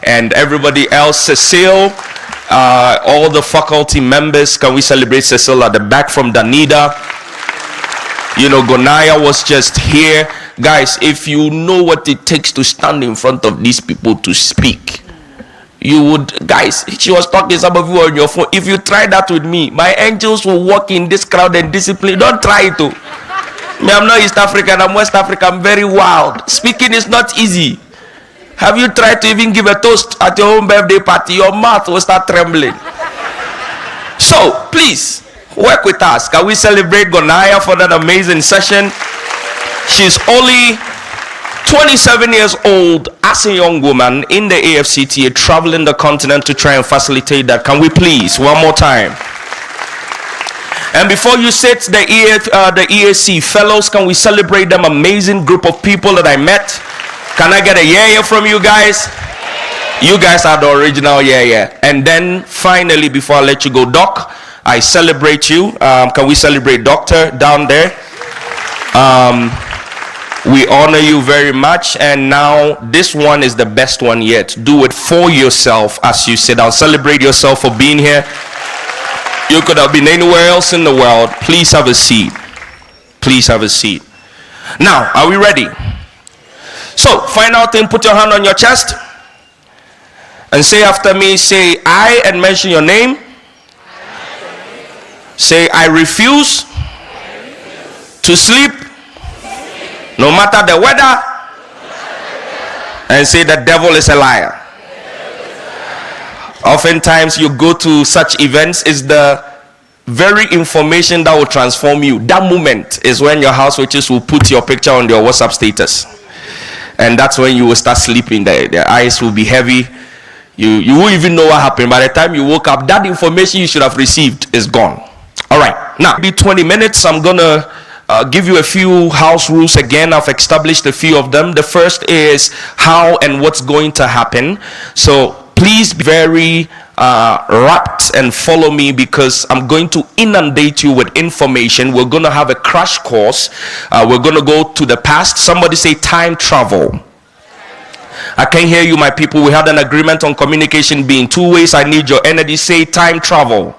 [SPEAKER 18] And everybody else, Cecile, all the faculty members. Can we celebrate Cecile at the back from Danida? You know, Gonaya was just here. Guys, if you know what it takes to stand in front of these people to speak, you would, guys, she was talking, some of you on your phone. If you try that with me, my angels will walk in this crowd and discipline. Don't try it to. Me, I'm not East African, I'm West African. I'm very wild. Speaking is not easy. Have you tried to even give a toast at your own birthday party? Your mouth will start trembling. So, please, work with us. Can we celebrate Gonaya for that amazing session? She's only 27 years old as a young woman in the AFCTA, traveling the continent to try and facilitate that. Can we please, one more time? And before you sit, the EAC fellows, can we celebrate them? Amazing group of people that I met. Can I get a yeah from you guys? You guys are the original yeah. And then finally, before I let you go, Doc, I celebrate you. Can we celebrate Doctor down there? We honor you very much. And now this one is the best one yet. Do it for yourself as you sit down. Celebrate yourself for being here. You could have been anywhere else in the world. Please have a seat. Please have a seat. Now, are we ready? So, final thing, put your hand on your chest and say after me, say I and mention your name. Say I refuse to sleep no matter the weather, and say the devil is a liar. Oftentimes you go to such events, is the very information that will transform you. That moment is when your house witches will put your picture on your WhatsApp status, and that's when you will start sleeping. Their eyes will be heavy. You won't even know what happened. By the time you woke up, that information you should have received is gone. All right, now be 20 minutes. I'm gonna give you a few house rules again. I've established a few of them. The first is how and what's going to happen. So please be very rapt and follow me, because I'm going to inundate you with information. We're going to have a crash course. We're going to go to the past. Somebody say time travel. I can't hear you, my people. We had an agreement on communication being 2 ways. I need your energy. Say time travel.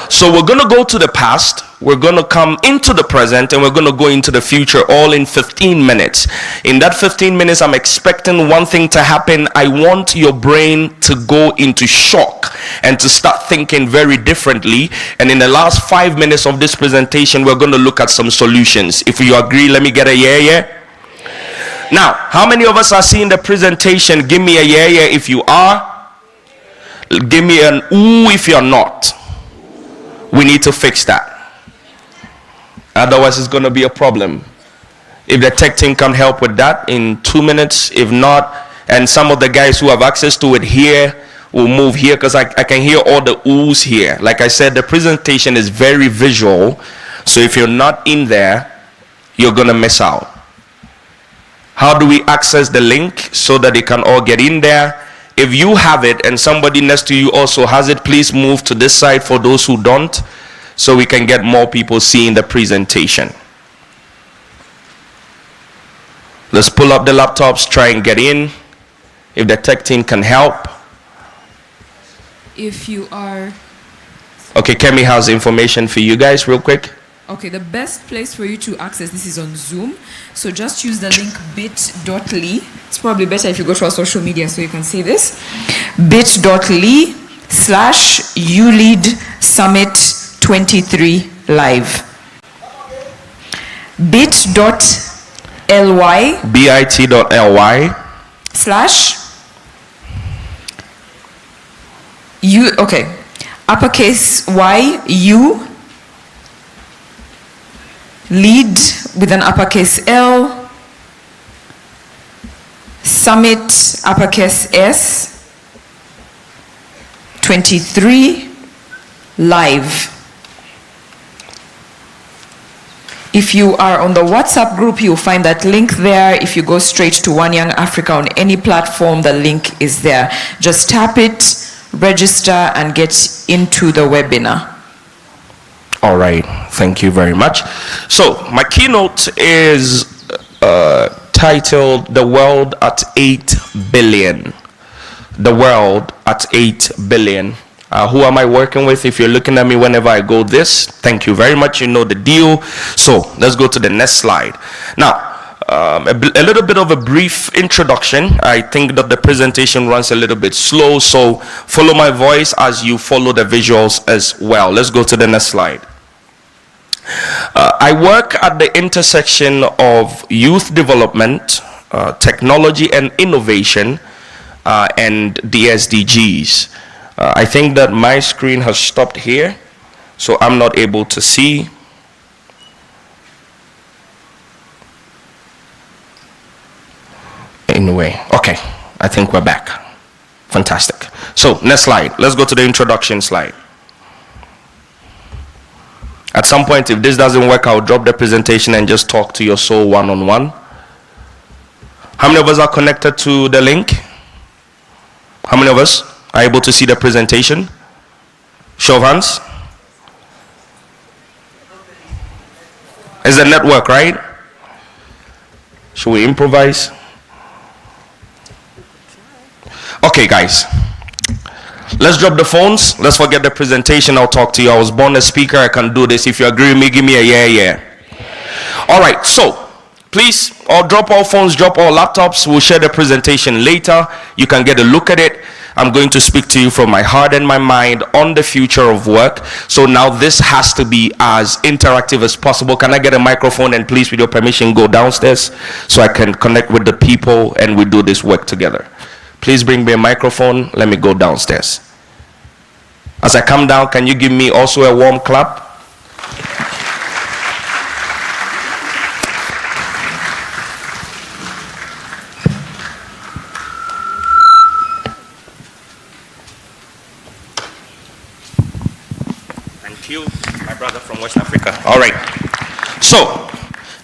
[SPEAKER 18] So we're going to go to the past, we're going to come into the present, and we're going to go into the future, all in 15 minutes. In that 15 minutes, I'm expecting one thing to happen. I want your brain to go into shock and to start thinking very differently. And in the last 5 minutes of this presentation, we're going to look at some solutions. If you agree, let me get a yeah. Now, how many of us are seeing the presentation? Give me a yeah if you are. Give me an ooh if you're not. We need to fix that. Otherwise, it's going to be a problem. If the tech team can help with that in 2 minutes, if not, and some of the guys who have access to it here will move here, because I can hear all the oohs here. Like I said, the presentation is very visual. So if you're not in there, you're going to miss out. How do we access the link so that they can all get in there? If you have it and somebody next to you also has it, please move to this side for those who don't, so we can get more people seeing the presentation. Let's pull up the laptops, try and get in. If the tech team can help.
[SPEAKER 19] If you are...
[SPEAKER 18] Okay, Kemi has information for you guys real quick.
[SPEAKER 19] Okay, the best place for you to access this is on Zoom. So just use the link bit.ly. It's probably better if you go to our social media so you can see this. bit.ly/YouLead Summit 23 Live. bit.ly
[SPEAKER 18] bit.ly
[SPEAKER 19] / okay, uppercase Y U lead with an uppercase L Summit uppercase S 23 live. If you are on the WhatsApp group, you'll find that link there. If you go straight to One Young Africa on any platform, the link is there. Just tap it, register, and get into the webinar.
[SPEAKER 18] All right, thank you very much. So my keynote is titled The World at 8 Billion. The World at 8 Billion. Who am I working with? If you're looking at me whenever I go this, thank you very much. You know the deal. So let's go to the next slide. Now, a little bit of a brief introduction. I think that the presentation runs a little bit slow, so follow my voice as you follow the visuals as well. Let's go to the next slide. I work at the intersection of youth development, technology and innovation, and the SDGs. I think that my screen has stopped here, so I'm not able to see. Anyway, okay, I think we're back. Fantastic. So, next slide. Let's go to the introduction slide. At some point, if this doesn't work, I'll drop the presentation and just talk to your soul one-on-one. How many of us are connected to the link? How many of us are able to see the presentation? Show of hands. It's a network, right? Should we improvise? Okay, guys. Let's drop the phones. Let's forget the presentation. I'll talk to you. I was born a speaker. I can do this. If you agree with me, give me a yeah. All right, so please, drop all phones, drop all laptops. We'll share the presentation later. You can get a look at it. I'm going to speak to you from my heart and my mind on the future of work. So now this has to be as interactive as possible. Can I get a microphone, and please, with your permission, go downstairs so I can connect with the people and we do this work together. Please bring me a microphone. Let me go downstairs. As I come down, can you give me also a warm clap? You, my brother from West Africa. All right. So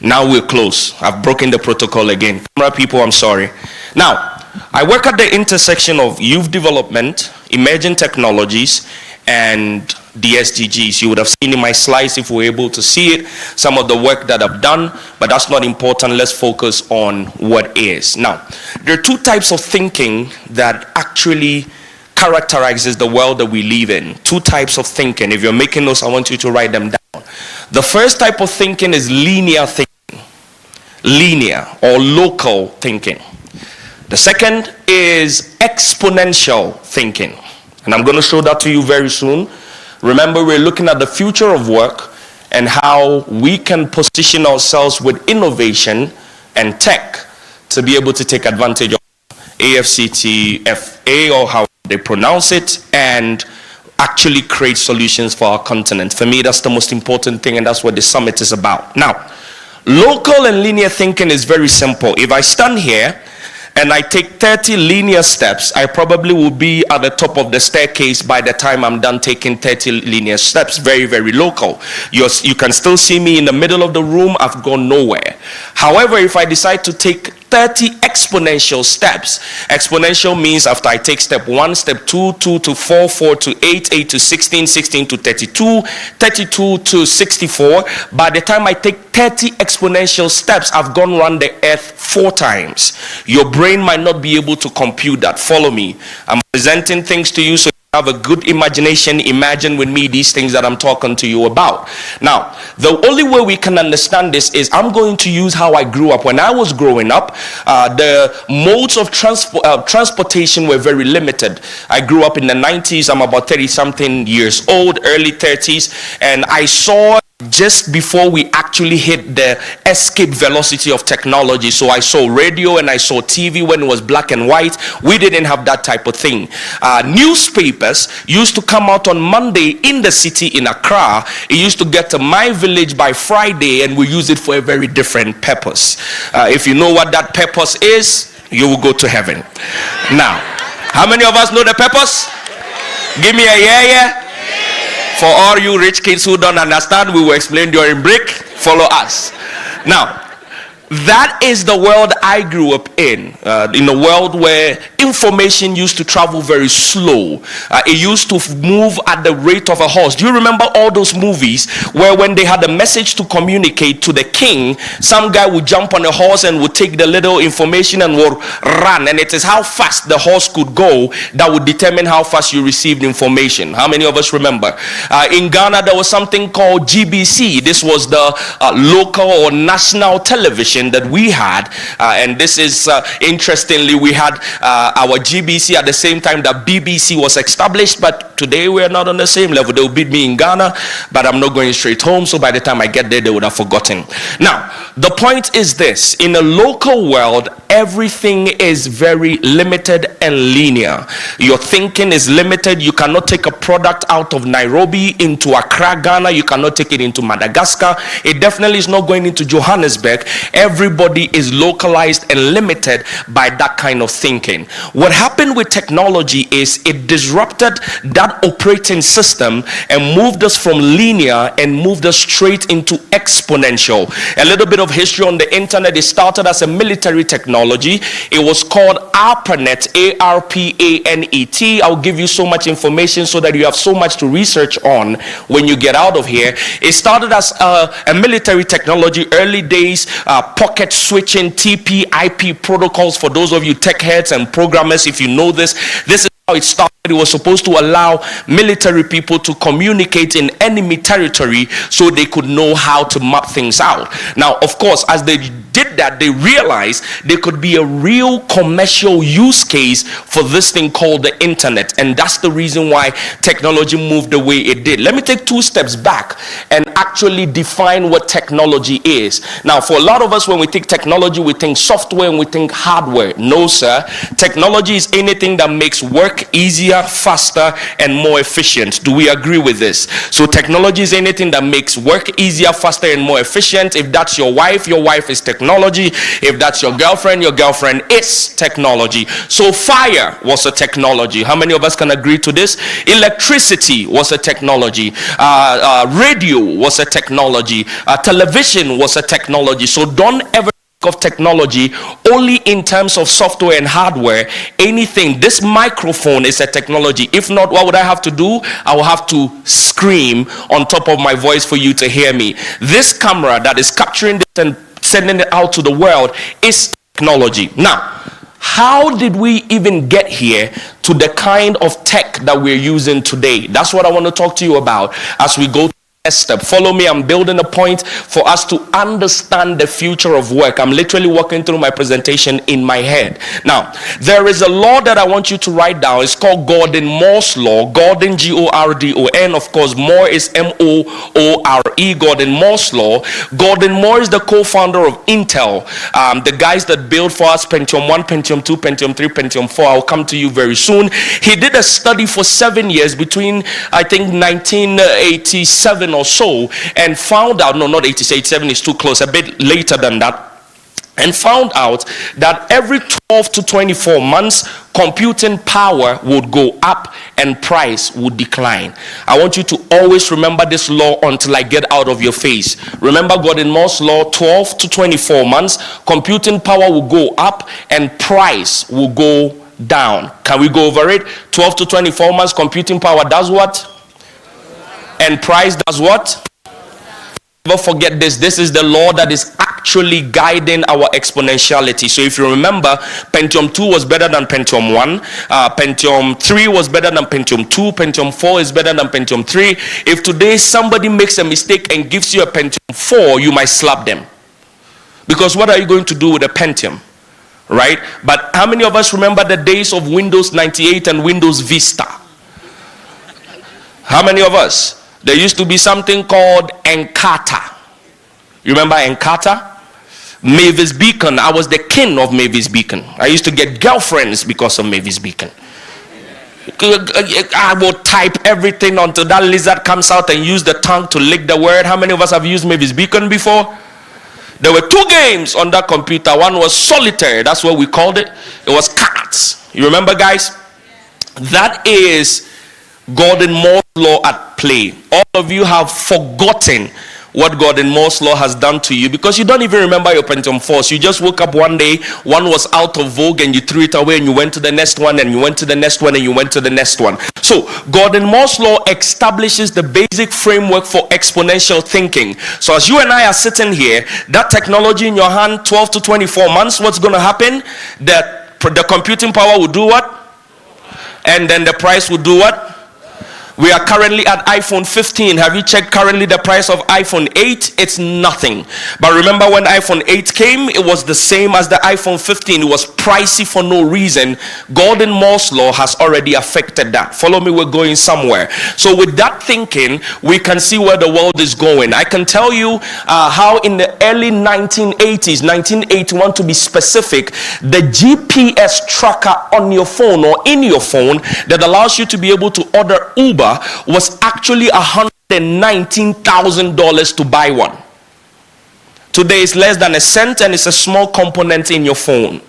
[SPEAKER 18] now we're close. I've broken the protocol again. Camera people, I'm sorry. Now, I work at the intersection of youth development, emerging technologies, and the SDGs. You would have seen in my slides, if we're able to see it, some of the work that I've done, but that's not important. Let's focus on what is. Now, there are two types of thinking that actually characterizes the world that we live in. Two types of thinking. If you're making those, I want you to write them down. The first type of thinking is linear thinking. Linear or local thinking. The second is exponential thinking. And I'm going to show that to you very soon. Remember, we're looking at the future of work and how we can position ourselves with innovation and tech to be able to take advantage of AFCTFA, or how they pronounce it, and actually create solutions for our continent. For me, that's the most important thing, and that's what the summit is about. Now, local and linear thinking is very simple. If I stand here and I take 30 linear steps, I probably will be at the top of the staircase by the time I'm done taking 30 linear steps. Very, very local. You can still see me in the middle of the room. I've gone nowhere. However, if I decide to take 30 exponential steps. Exponential means after I take step 1, step 2, 2 to 4, 4 to 8, 8 to 16, 16 to 32, 32 to 64. By the time I take 30 exponential steps, I've gone around the earth 4 times. Your brain might not be able to compute that. Follow me. I'm presenting things to you so have a good imagination. Imagine with me these things that I'm talking to you about. Now, the only way we can understand this is I'm going to use how I grew up. When I was growing up, the modes of transportation were very limited. I grew up in the 90s. I'm about 30-something years old, early 30s, and I saw just before we actually hit the escape velocity of technology. So I saw radio and I saw TV when it was black and white. We didn't have that type of thing. Newspapers used to come out on Monday in the city in Accra. It used to get to my village by Friday, and we use it for a very different purpose. If you know what that purpose is, you will go to heaven. Now, how many of us know the purpose? Give me a yeah. For all you rich kids who don't understand, we will explain during break. Follow us. Now, that is the world I grew up in a world where information used to travel very slow. It used to move at the rate of a horse. Do you remember all those movies where when they had a message to communicate to the king, some guy would jump on a horse and would take the little information and would run, and it is how fast the horse could go that would determine how fast you received information. How many of us remember? In Ghana, there was something called GBC. This was the local or national television that we had, and this is interestingly, we had our GBC at the same time that BBC was established, but today we are not on the same level. They will beat me in Ghana, but I'm not going straight home, so by the time I get there, they would have forgotten. Now, the point is this: in a local world, everything is very limited and linear. Your thinking is limited. You cannot take a product out of Nairobi into Accra, Ghana. You cannot take it into Madagascar. It definitely is not going into Johannesburg. Everybody is localized and limited by that kind of thinking. What happened with technology is it disrupted that operating system and moved us from linear and moved us straight into exponential. A little bit of history on the internet. It started as a military technology. It was called ARPANET, ARPANET. I'll give you so much information so that you have so much to research on when you get out of here. It started as a military technology, early days, pocket switching, TP, IP protocols. For those of you tech heads and programmers, if you know this is how it started. It was supposed to allow military people to communicate in enemy territory so they could know how to map things out. Now, of course, as they did that, they realized there could be a real commercial use case for this thing called the internet, and that's the reason why technology moved the way it did. Let me take 2 steps back and actually define what technology is. Now, for a lot of us, when we think technology, we think software and we think hardware. No, sir. Technology is anything that makes work easier, faster, and more efficient. Do we agree with this? So technology is anything that makes work easier, faster, and more efficient. If that's your wife is technology. If that's your girlfriend is technology. So fire was a technology. How many of us can agree to this? Electricity was a technology. Radio was a technology. Television was a technology. So don't ever of technology only in terms of software and hardware. Anything, this microphone is a technology. If not, what would I have to do? I will have to scream on top of my voice for you to hear me. This camera that is capturing this and sending it out to the world is technology. Now, how did we even get here to the kind of tech that we're using today? That's what I want to talk to you about as we go step. Follow me. I'm building a point for us to understand the future of work. I'm literally walking through my presentation in my head. Now, there is a law that I want you to write down. It's called Gordon-Moore's law. Gordon, G-O-R-D-O-N. Of course, Moore is M-O-O-R-E. Gordon-Moore's law. Gordon-Moore is the co-founder of Intel. The guys that build for us Pentium 1, Pentium 2, Pentium 3, Pentium 4. I'll come to you very soon. He did a study for 7 years between, I think, 1987 or so, and found out, no, not 87 is too close, a bit later than that, and found out that every 12 to 24 months, computing power would go up and price would decline. I want you to always remember this law until I get out of your face. Remember Gordon-Moore's law, 12 to 24 months, computing power will go up and price will go down. Can we go over it? 12 to 24 months, computing power does what? And price does what? Never forget this. This is the law that is actually guiding our exponentiality. So if you remember, Pentium 2 was better than Pentium 1. Pentium 3 was better than Pentium 2. Pentium 4 is better than Pentium 3. If today somebody makes a mistake and gives you a Pentium 4, you might slap them. Because what are you going to do with a Pentium? Right? But how many of us remember the days of Windows 98 and Windows Vista? How many of us? There used to be something called Encarta. You remember Encarta? Mavis Beacon. I was the king of Mavis Beacon. I used to get girlfriends because of Mavis Beacon. I will type everything until that lizard comes out and use the tongue to lick the word. How many of us have used Mavis Beacon before? There were 2 games on that computer. One was solitaire, that's what we called it. It was cards. You remember, guys? That is Gordon Moore's law at play. All of you have forgotten what Gordon Moore's law has done to you because you don't even remember your Pentium 4s. You just woke up one day, one was out of vogue and you threw it away and you went to the next one and you went to the next one and you went to the next one. So Gordon Moore's law establishes the basic framework for exponential thinking. So as you and I are sitting here, that technology in your hand, 12 to 24 months, what's going to happen? The computing power will do what? And then the price will do what? We are currently at iPhone 15. Have you checked currently the price of iPhone 8? It's nothing. But remember when iPhone 8 came, it was the same as the iPhone 15. It was pricey for no reason. Gordon Moore's law has already affected that. Follow me, we're going somewhere. So with that thinking, we can see where the world is going. I can tell you how in the early 1980s, 1981 to be specific, the GPS tracker on your phone or in your phone that allows you to be able to order Uber was actually $119,000 to buy one. Today it's less than a cent and it's a small component in your phone.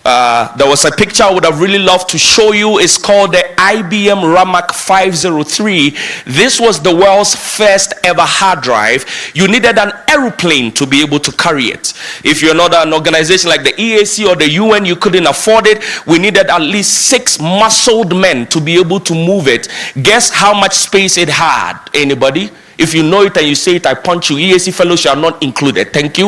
[SPEAKER 18] There was a picture I would have really loved to show you. It's called the IBM Ramac 503. This was the world's first ever hard drive. You needed an aeroplane to be able to carry it. If you're not an organization like the EAC or the UN, you couldn't afford it. We needed at least 6 muscled men to be able to move it. Guess how much space it had? Anybody? If you know it and you say it, I punch you. EAC fellows are not included. Thank you.